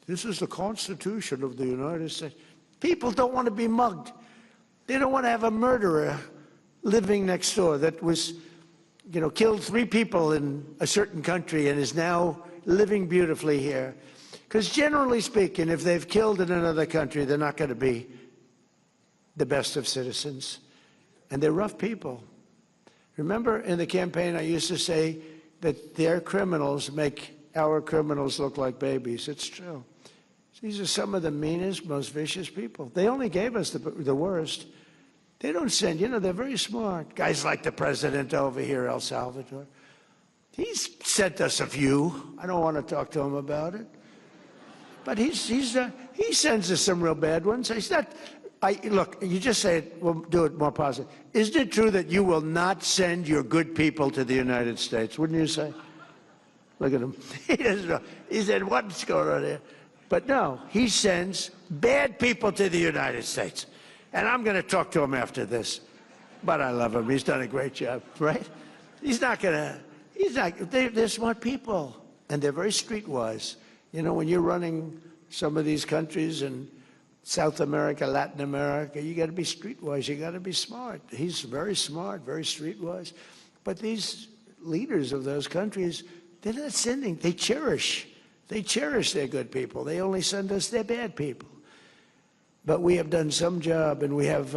this is the Constitution of the United States. People don't want to be mugged. They don't want to have a murderer living next door that was killed 3 people in a certain country and is now living beautifully here. Because generally speaking, if they've killed in another country, they're not going to be the best of citizens. And they're rough people. Remember in the campaign, I used to say that their criminals make our criminals look like babies. It's true. These are some of the meanest, most vicious people. They only gave us the worst. They don't send, they're very smart. Guys like the president over here, El Salvador. He's sent us a few. I don't want to talk to him about it. But he sends us some real bad ones. Look, you just say it, we'll do it more positive. Isn't it true that you will not send your good people to the United States? Wouldn't you say? Look at him. He said, what's going on here? But no, he sends bad people to the United States. And I'm going to talk to him after this. But I love him. He's done a great job, right? They're smart people. And they're very streetwise. When you're running some of these countries in South America, Latin America, you got to be streetwise. You got to be smart. He's very smart, very streetwise. But these leaders of those countries, they're not sending. They cherish their good people. They only send us their bad people. But we have done some job, and we have,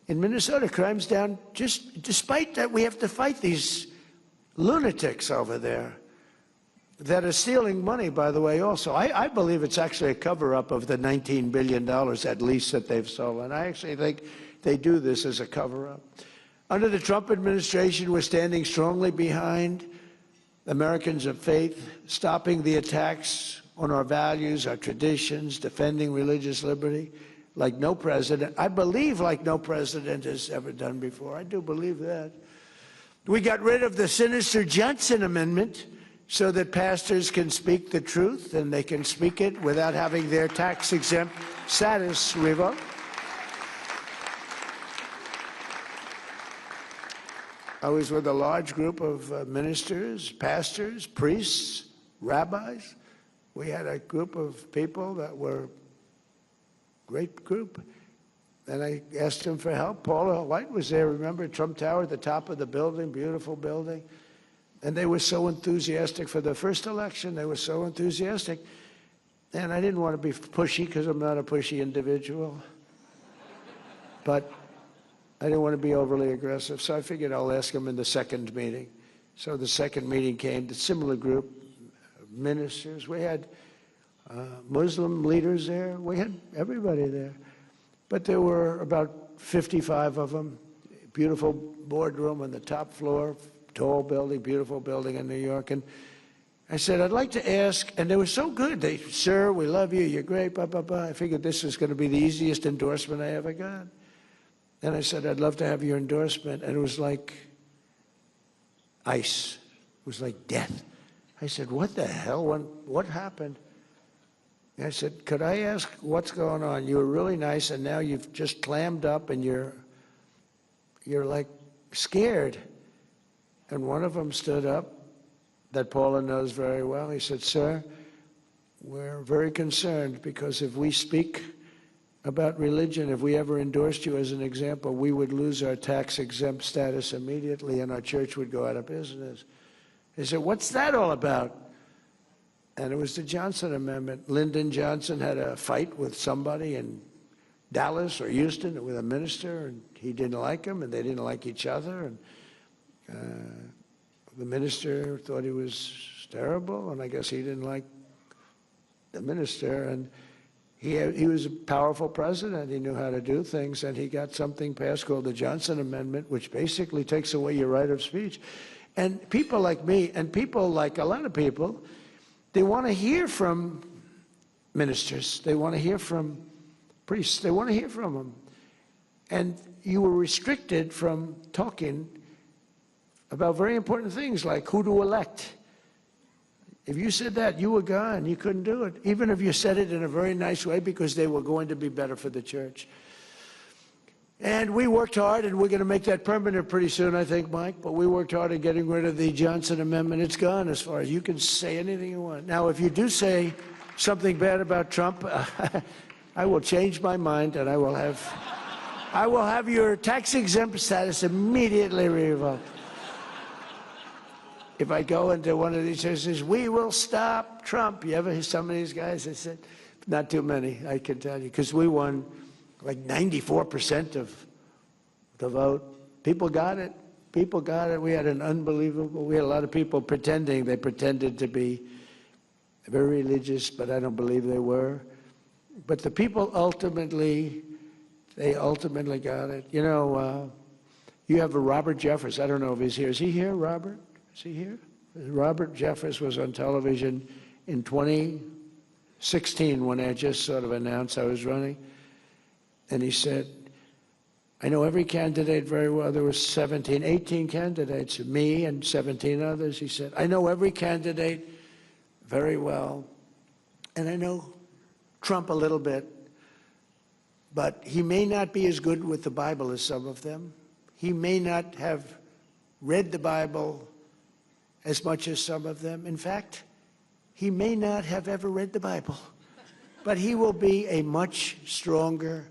in Minnesota, crime's down, just despite that we have to fight these lunatics over there that are stealing money, by the way, also. I believe it's actually a cover-up of the $19 billion, at least, that they've stolen. I actually think they do this as a cover-up. Under the Trump administration, we're standing strongly behind Americans of faith, stopping the attacks on our values, our traditions, defending religious liberty, like no president. I believe like no president has ever done before. I do believe that. We got rid of the sinister Johnson Amendment so that pastors can speak the truth and they can speak it without having their tax-exempt status revoked. I was with a large group of ministers, pastors, priests, rabbis. We had a group of people that were a great group. And I asked them for help. Paula White was there, remember, Trump Tower at the top of the building, beautiful building. And they were so enthusiastic for the first election. They were so enthusiastic. And I didn't want to be pushy because I'm not a pushy individual. But I didn't want to be overly aggressive. So I figured I'll ask them in the second meeting. So the second meeting came, the similar group of ministers. We had Muslim leaders there. We had everybody there. But there were about 55 of them. Beautiful boardroom on the top floor, tall building, beautiful building in New York. And I said, I'd like to ask, and they were so good. They, sir, we love you, you're great, blah, blah, blah. I figured this was going to be the easiest endorsement I ever got. And I said, I'd love to have your endorsement. And it was like ice. It was like death. I said, what the hell? What happened? And I said, could I ask what's going on? You were really nice, and now you've just clammed up, and you're like scared. And one of them stood up, that Paula knows very well. He said, sir, we're very concerned because if we speak about religion, if we ever endorsed you as an example, we would lose our tax-exempt status immediately and our church would go out of business. He said, what's that all about? And it was the Johnson Amendment. Lyndon Johnson had a fight with somebody in Dallas or Houston with a minister, and he didn't like him, and they didn't like each other. And the minister thought he was terrible, and I guess he didn't like the minister. And he was a powerful president. He knew how to do things, and he got something passed called the Johnson Amendment, which basically takes away your right of speech. And people like me, and people like a lot of people, they want to hear from ministers. They want to hear from priests. They want to hear from them. And you were restricted from talking about very important things like who to elect. If you said that, you were gone. You couldn't do it, even if you said it in a very nice way because they were going to be better for the church. And we worked hard, and we're going to make that permanent pretty soon, I think, Mike. But we worked hard at getting rid of the Johnson Amendment. It's gone as far as you can say anything you want. Now, if you do say something bad about Trump, I will change my mind, and I will have your tax-exempt status immediately revoked. If I go into one of these churches, we will stop Trump. You ever hear some of these guys? I said, not too many, I can tell you, because we won like 94% of the vote. People got it. People got it. We had a lot of people pretending. They pretended to be very religious, but I don't believe they were. But the people ultimately got it. You know, you have a Robert Jeffress. I don't know if he's here. Is he here, Robert? Is he here? Robert Jeffress was on television in 2016 when I just sort of announced I was running. And he said, I know every candidate very well. There were 18 candidates, me and 17 others. He said, I know every candidate very well. And I know Trump a little bit. But he may not be as good with the Bible as some of them. He may not have read the Bible as much as some of them. In fact, he may not have ever read the Bible. But he will be a much stronger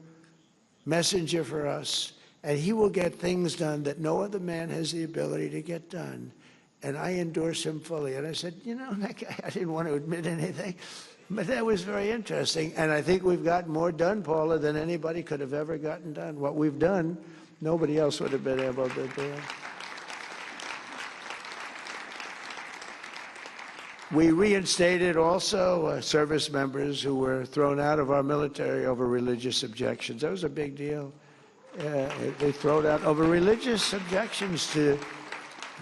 messenger for us, and he will get things done that no other man has the ability to get done. And I endorse him fully. And I said, you know, that guy, I didn't want to admit anything, but that was very interesting. And I think we've gotten more done, Paula, than anybody could have ever gotten done. What we've done, nobody else would have been able to do. We reinstated also service members who were thrown out of our military over religious objections. That was a big deal. They thrown out over religious objections to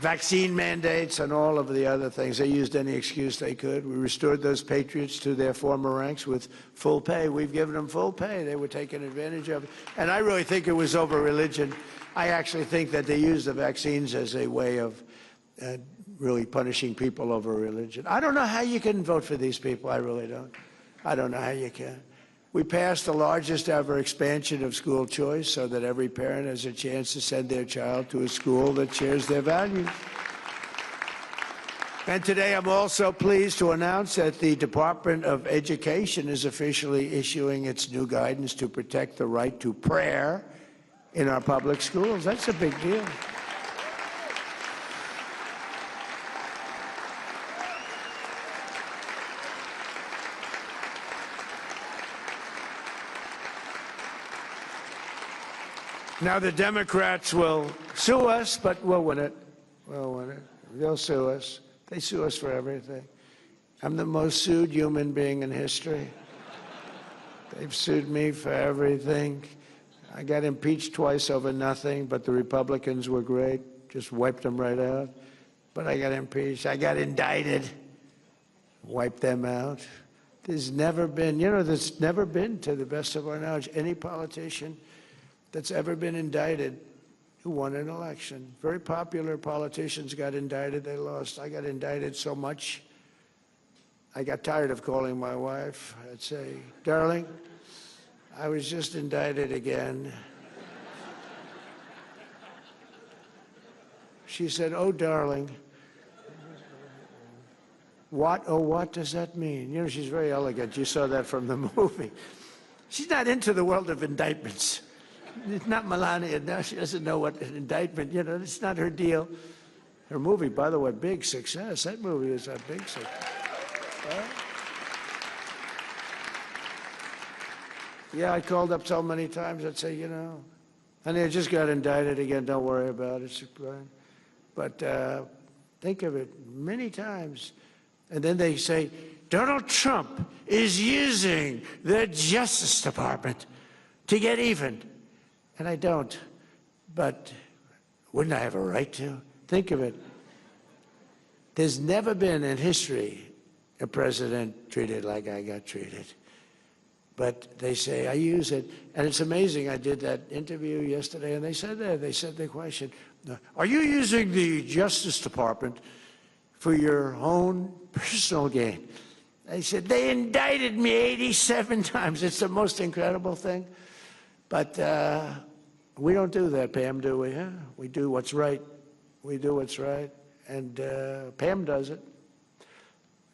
vaccine mandates and all of the other things. They used any excuse they could. We restored those patriots to their former ranks with full pay. We've given them full pay. They were taking advantage of it. And I really think it was over religion. I actually think that they used the vaccines as a way of really punishing people over religion. I don't know how you can vote for these people. I really don't. I don't know how you can. We passed the largest ever expansion of school choice so that every parent has a chance to send their child to a school that shares their values. And today I'm also pleased to announce that the Department of Education is officially issuing its new guidance to protect the right to prayer in our public schools. That's a big deal. Now, the Democrats will sue us, but we'll win it. We'll win it. They'll sue us. They sue us for everything. I'm the most sued human being in history. They've sued me for everything. I got impeached twice over nothing, but the Republicans were great. Just wiped them right out. But I got impeached. I got indicted. Wiped them out. There's never been, there's never been, to the best of our knowledge, any politician that's ever been indicted who won an election. Very popular politicians got indicted, they lost. I got indicted so much, I got tired of calling my wife. I'd say, darling, I was just indicted again. She said, oh, darling. What, oh, what does that mean? She's very elegant. You saw that from the movie. She's not into the world of indictments. It's not Melania. No, she doesn't know what an indictment, it's not her deal. Her movie, by the way, big success. That movie is a big success. Yeah, I called up so many times. I'd say, honey, I just got indicted again. Don't worry about it. But think of it, many times. And then they say, Donald Trump is using the Justice Department to get even. And I don't. But wouldn't I have a right to? Think of it. There's never been in history a president treated like I got treated. But they say I use it. And it's amazing. I did that interview yesterday, and they said that. They said the question, are you using the Justice Department for your own personal gain? They said, they indicted me 87 times. It's the most incredible thing. But we don't do that, Pam, do we? Huh? We do what's right. We do what's right. And Pam does it.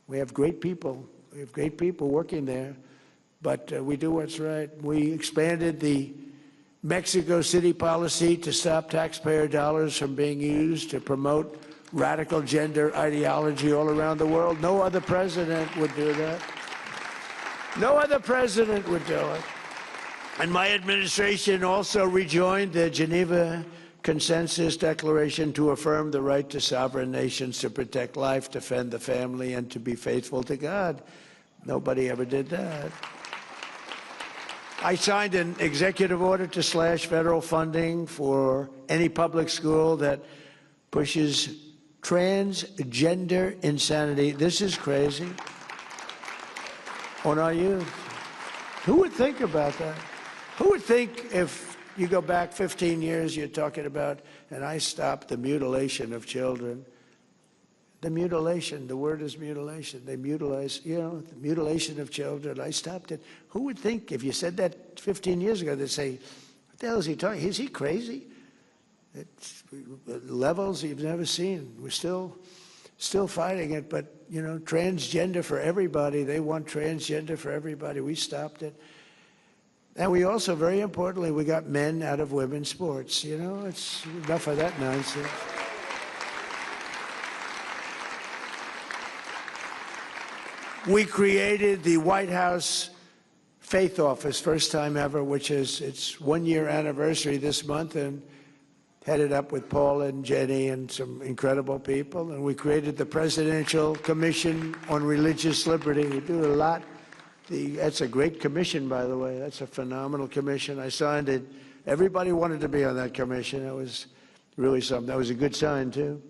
We have great people. We have great people working there. But we do what's right. We expanded the Mexico City policy to stop taxpayer dollars from being used to promote radical gender ideology all around the world. No other president would do that. No other president would do it. And my administration also rejoined the Geneva Consensus Declaration to affirm the right to sovereign nations to protect life, defend the family, and to be faithful to God. Nobody ever did that. I signed an executive order to slash federal funding for any public school that pushes transgender insanity. This is crazy. On our youth. Who would think about that? Who would think if you go back 15 years, you're talking about, and I stopped the mutilation of children. The mutilation, the word is mutilation. They mutilize, the mutilation of children. I stopped it. Who would think if you said that 15 years ago, they'd say, what the hell is he talking? Is he crazy? It's levels you've never seen. We're still fighting it, but, transgender for everybody. They want transgender for everybody. We stopped it. And we also, very importantly, we got men out of women's sports. It's enough of that nonsense. We created the White House Faith Office, first time ever, which is its 1-year anniversary this month, and headed up with Paul and Jenny and some incredible people. And we created the Presidential Commission on Religious Liberty. We do a lot. That's a great commission, by the way. That's a phenomenal commission. I signed it. Everybody wanted to be on that commission. That was really something. That was a good sign, too.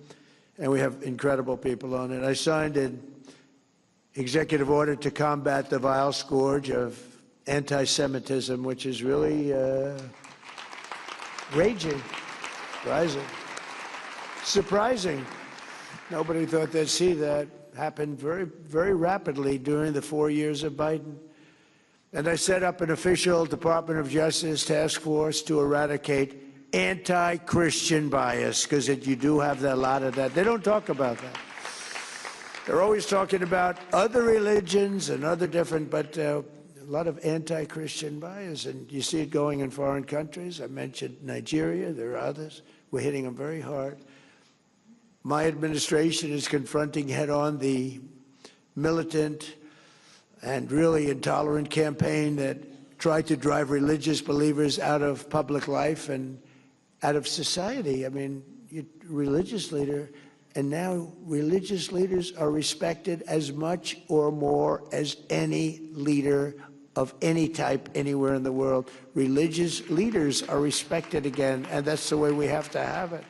And we have incredible people on it. I signed an executive order to combat the vile scourge of anti-Semitism, which is really raging, rising. Surprising. Nobody thought they'd see that. Happened very, very rapidly during the 4 years of Biden. And I set up an official Department of Justice task force to eradicate anti-Christian bias, because you do have a lot of that. They don't talk about that. They're always talking about other religions and other different, but a lot of anti-Christian bias, and you see it going in foreign countries. I mentioned Nigeria. There are others. We're hitting them very hard. My administration is confronting head-on the militant and really intolerant campaign that tried to drive religious believers out of public life and out of society. I mean, religious leader, And now religious leaders are respected as much or more as any leader of any type anywhere in the world. Religious leaders are respected again, and that's the way we have to have it.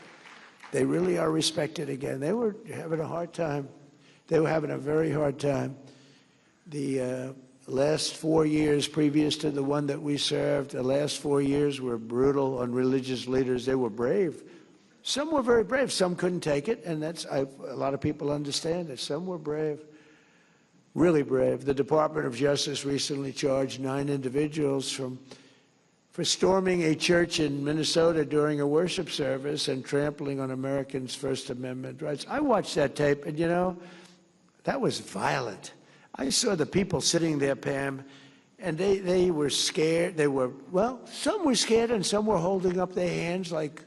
They really are respected again. They were having a hard time. They were having a very hard time. The last 4 years previous to the one that we served, the last 4 years were brutal on religious leaders. They were brave. Some were very brave. Some couldn't take it, and a lot of people understand it. Some were brave, really brave. The Department of Justice recently charged 9 individuals for storming a church in Minnesota during a worship service and trampling on Americans' First Amendment rights. I watched that tape, and that was violent. I saw the people sitting there, Pam, and they were scared. Some were scared and some were holding up their hands like,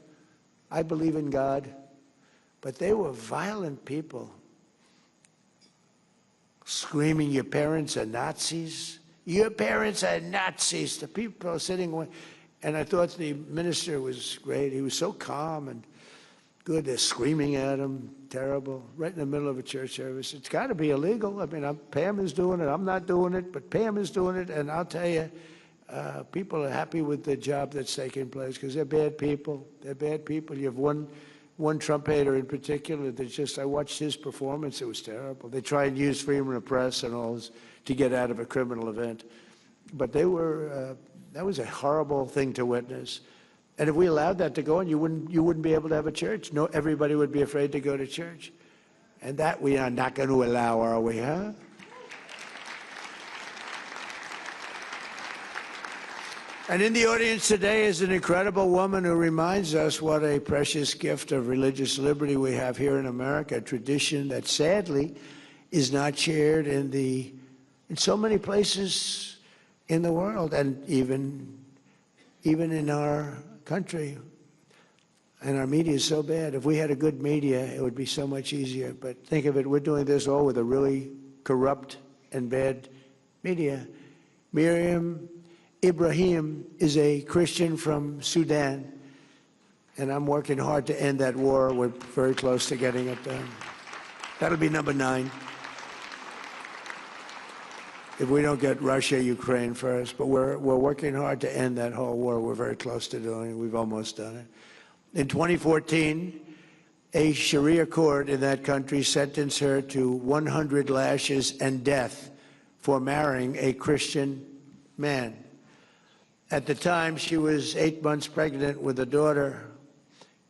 I believe in God. But they were violent people. Screaming, your parents are Nazis. Your parents are Nazis. The people are sitting, and I thought the minister was great. He was so calm and good. They're screaming at him, terrible, right in the middle of a church service. It's got to be illegal. I mean, Pam is doing it. I'm not doing it, but Pam is doing it. And I'll tell you, people are happy with the job that's taking place because they're bad people. They're bad people. You have one Trump hater in particular that I watched his performance. It was terrible. They try and use freedom of the press and all this to get out of a criminal event. But that was a horrible thing to witness. And if we allowed that to go on, you wouldn't be able to have a church. No, everybody would be afraid to go to church. And that we are not going to allow, are we, huh? And in the audience today is an incredible woman who reminds us what a precious gift of religious liberty we have here in America, a tradition that sadly is not shared in so many places in the world, and even in our country. And our media is so bad. If we had a good media, it would be so much easier. But think of it, we're doing this all with a really corrupt and bad media. Miriam Ibrahim is a Christian from Sudan, and I'm working hard to end that war. We're very close to getting it done. That'll be number 9. If we don't get Russia, Ukraine first, but we're working hard to end that whole war. We're very close to doing it. We've almost done it. In 2014, a Sharia court in that country sentenced her to 100 lashes and death for marrying a Christian man. At the time, she was 8 months pregnant with a daughter.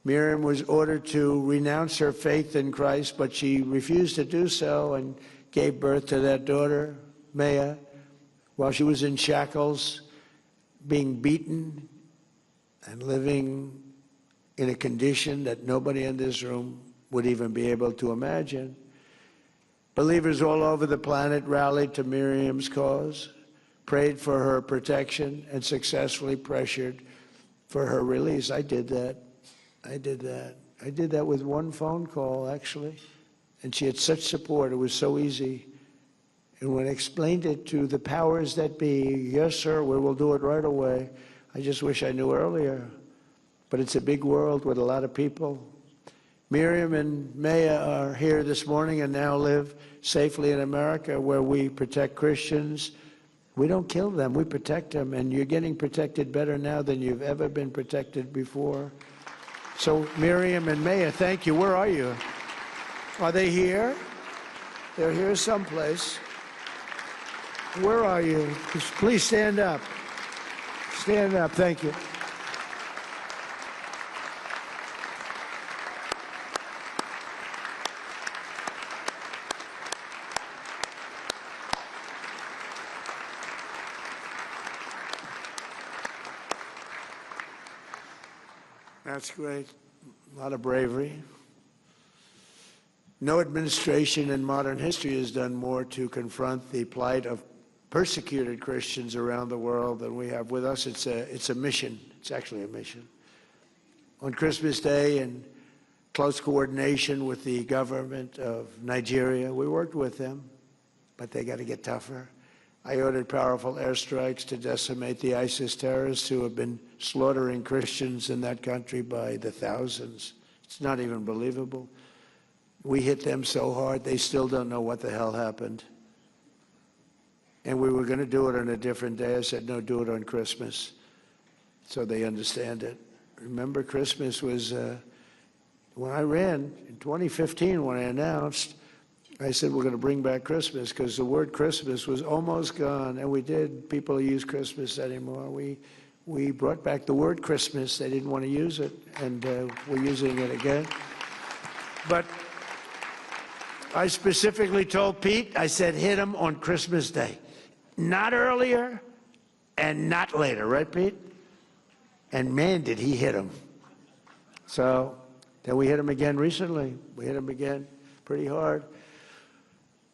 Miriam was ordered to renounce her faith in Christ, but she refused to do so and gave birth to that daughter, Maya, while she was in shackles, being beaten and living in a condition that nobody in this room would even be able to imagine. Believers all over the planet rallied to Miriam's cause, prayed for her protection, and successfully pressured for her release. I did that. I did that with one phone call, actually. And she had such support. It was so easy. And when I explained it to the powers that be, yes, sir, we will do it right away. I just wish I knew earlier. But it's a big world with a lot of people. Miriam and Maya are here this morning and now live safely in America, where we protect Christians. We don't kill them, we protect them. And you're getting protected better now than you've ever been protected before. So Miriam and Maya, thank you. Where are you? Are they here? They're here someplace. Where are you? Please stand up. Stand up. Thank you. That's great. A lot of bravery. No administration in modern history has done more to confront the plight of persecuted Christians around the world than we have. With us, it's a mission. It's actually a mission. On Christmas Day, in close coordination with the government of Nigeria, we worked with them, but they got to get tougher. I ordered powerful airstrikes to decimate the ISIS terrorists who have been slaughtering Christians in that country by the thousands. It's not even believable. We hit them so hard, they still don't know what the hell happened. And we were going to do it on a different day. I said, no, do it on Christmas, so they understand it. Remember, Christmas was, when I ran in 2015, when I announced, I said, we're going to bring back Christmas, because the word Christmas was almost gone, and we did. People use Christmas anymore. We brought back the word Christmas. They didn't want to use it, and we're using it again. But I specifically told Pete, I said, hit him on Christmas Day. Not earlier and not later, right, Pete? And man, did he hit him. So then we hit him again recently. We hit him again pretty hard.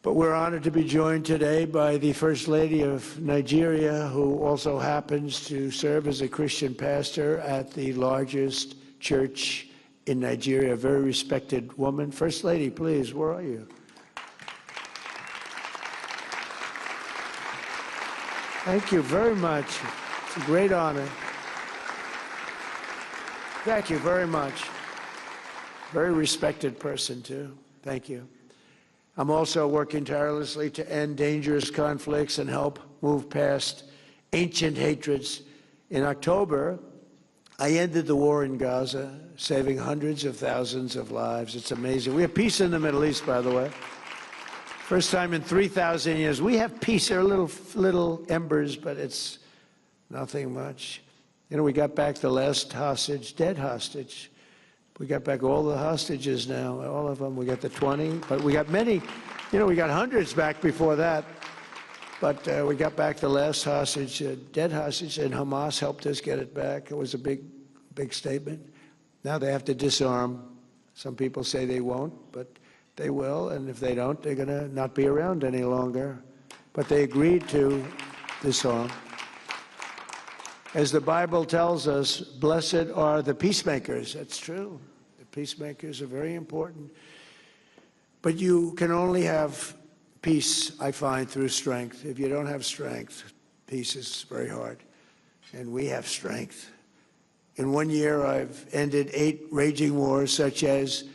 But we're honored to be joined today by the First Lady of Nigeria, who also happens to serve as a Christian pastor at the largest church in Nigeria, a very respected woman. First Lady, please, where are you? Thank you very much. It's a great honor. Thank you very much. Very respected person, too. Thank you. I'm also working tirelessly to end dangerous conflicts and help move past ancient hatreds. In October, I ended the war in Gaza, saving hundreds of thousands of lives. It's amazing. We have peace in the Middle East, by the way. First time in 3,000 years. We have peace. There are little embers, but it's nothing much. You know, we got back the last hostage, dead hostage. We got back all the hostages now, all of them. We got the 20, but we got many. You know, we got hundreds back before that. But we got back the last hostage, dead hostage, and Hamas helped us get it back. It was a big statement. Now they have to disarm. Some people say they won't, but they will, and if they don't, they're going to not be around any longer. But they agreed to disarm. As the Bible tells us, blessed are the peacemakers. That's true. The peacemakers are very important. But you can only have peace, I find, through strength. If you don't have strength, peace is very hard. And we have strength. In 1 year, I've ended 8 raging wars, such as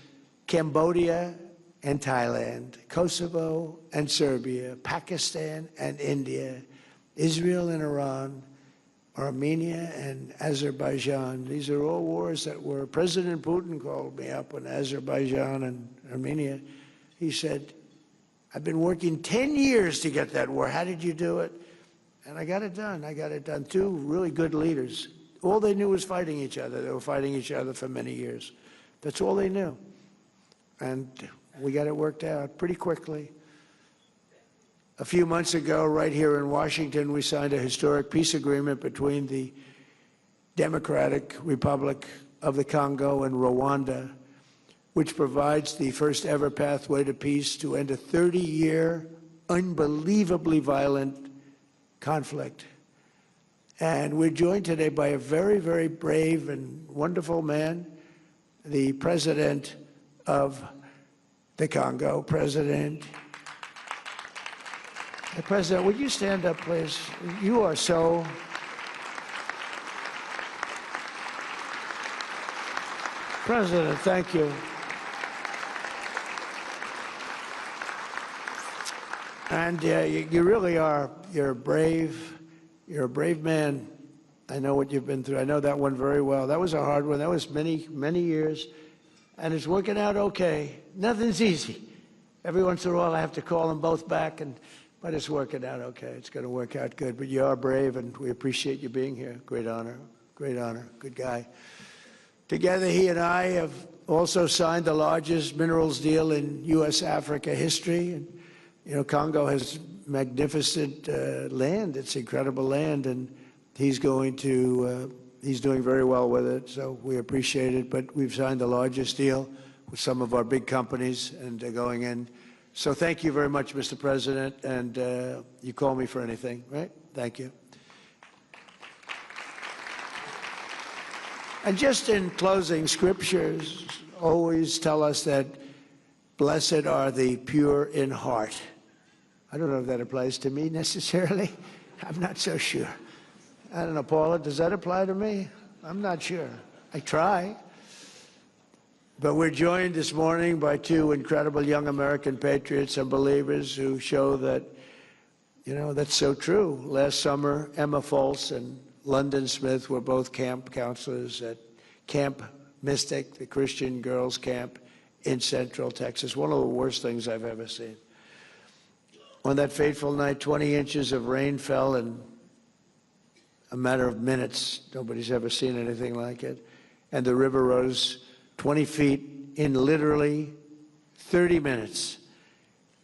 Cambodia and Thailand, Kosovo and Serbia, Pakistan and India, Israel and Iran, Armenia and Azerbaijan. These are all wars that were, President Putin called me up on Azerbaijan and Armenia. He said, I've been working 10 years to get that war. How did you do it? And I got it done. I got it done. 2 really good leaders. All they knew was fighting each other. They were fighting each other for many years. That's all they knew. And we got it worked out pretty quickly. A few months ago, right here in Washington, we signed a historic peace agreement between the Democratic Republic of the Congo and Rwanda, which provides the first ever pathway to peace to end a 30-year, unbelievably violent conflict. And we're joined today by a very, very brave and wonderful man, the president of the Congo, President. President, would you stand up, please? You are so... President, thank you. And you really are, you're a brave man. I know what you've been through. I know that one very well. That was a hard one. That was many, many years. And it's working out okay. Nothing's easy. Every once in a while I have to call them both back, but it's working out okay. It's going to work out good. But you are brave, and we appreciate you being here. Great honor. Great honor. Good guy. Together, he and I have also signed the largest minerals deal in U.S.-Africa history. And, you know, Congo has magnificent land. It's incredible land, and he's going to, he's doing very well with it, so we appreciate it. But we've signed the largest deal with some of our big companies, and they're going in. So thank you very much, Mr. President, and you call me for anything, right? Thank you. And just in closing, scriptures always tell us that blessed are the pure in heart. I don't know if that applies to me necessarily. I'm not so sure. I don't know, Paula, does that apply to me? I'm not sure. I try. But we're joined this morning by two incredible young American patriots and believers who show that, you know, that's so true. Last summer, Emma Foltz and London Smith were both camp counselors at Camp Mystic, the Christian girls' camp in Central Texas. One of the worst things I've ever seen. On that fateful night, 20 inches of rain fell in a matter of minutes. Nobody's ever seen anything like it. And the river rose 20 feet in literally 30 minutes,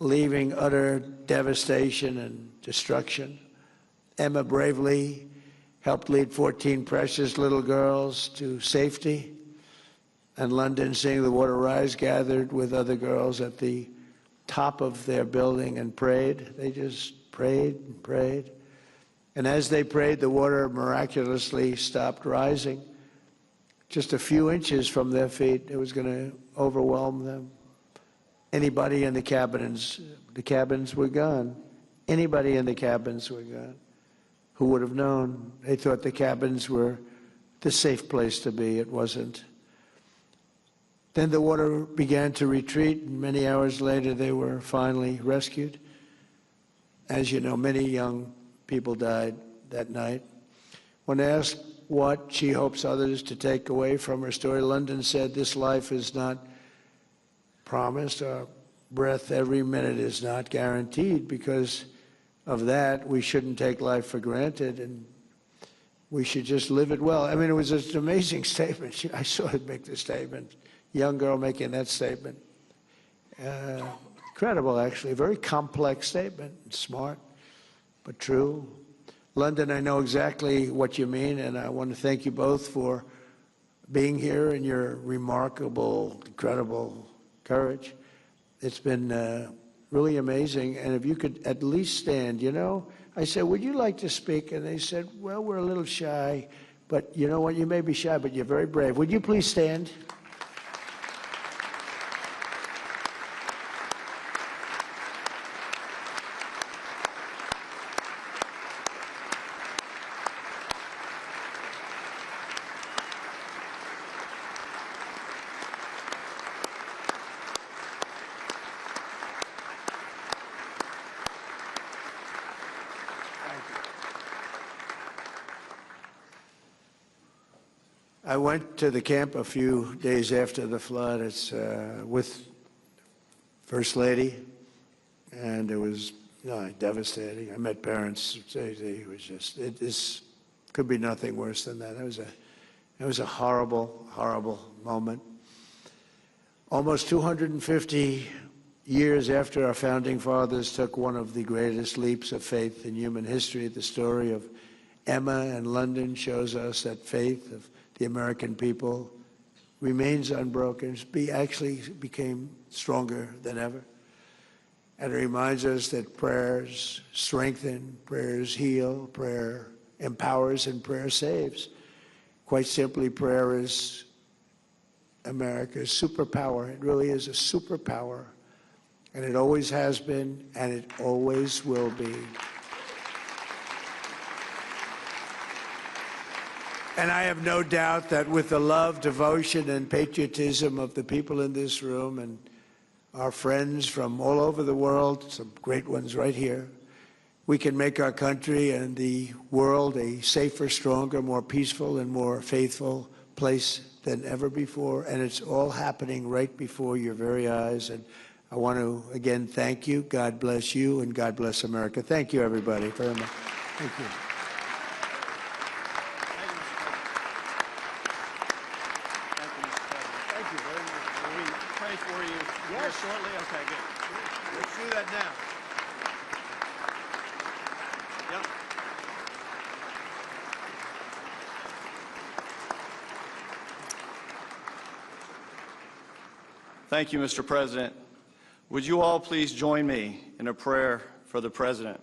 leaving utter devastation and destruction. Emma bravely helped lead 14 precious little girls to safety. And London, seeing the water rise, gathered with other girls at the top of their building and prayed. They just prayed and prayed. And as they prayed, the water miraculously stopped rising. Just a few inches from their feet, it was going to overwhelm them. Anybody in the cabins were gone. Anybody in the cabins were gone. Who would have known? They thought the cabins were the safe place to be. It wasn't. Then the water began to retreat, and many hours later they were finally rescued. As you know, many young people died that night. When asked what she hopes others to take away from her story, London said, "This life is not promised. Our breath every minute is not guaranteed. Because of that, we shouldn't take life for granted, and we should just live it well." I mean, it was an amazing statement. I saw her make the statement. Young girl making that statement. Incredible, actually. A very complex statement. Smart, but true. London, I know exactly what you mean, and I want to thank you both for being here and your remarkable, incredible courage. It's been really amazing. And if you could at least stand, you know, I said, "Would you like to speak?" And they said, "Well, we're a little shy." But you know what? You may be shy, but you're very brave. Would you please stand? I went to the camp a few days after the flood. It's with First Lady, and it was devastating. I met parents. It was just, this could be nothing worse than that. It was a horrible, horrible moment. Almost 250 years after our founding fathers took one of the greatest leaps of faith in human history, the story of Emma and London shows us that faith of the American people remains unbroken. Actually became stronger than ever. And it reminds us that prayers strengthen, prayers heal, prayer empowers, and prayer saves. Quite simply, prayer is America's superpower. It really is a superpower. And it always has been, and it always will be. And I have no doubt that with the love, devotion, and patriotism of the people in this room and our friends from all over the world, some great ones right here, we can make our country and the world a safer, stronger, more peaceful, and more faithful place than ever before. And it's all happening right before your very eyes. And I want to, again, thank you. God bless you, and God bless America. Thank you, everybody, very much. Thank you. For you here shortly. Okay, good. Let's do that now. Yep. Thank you, Mr. President. Would you all please join me in a prayer for the President?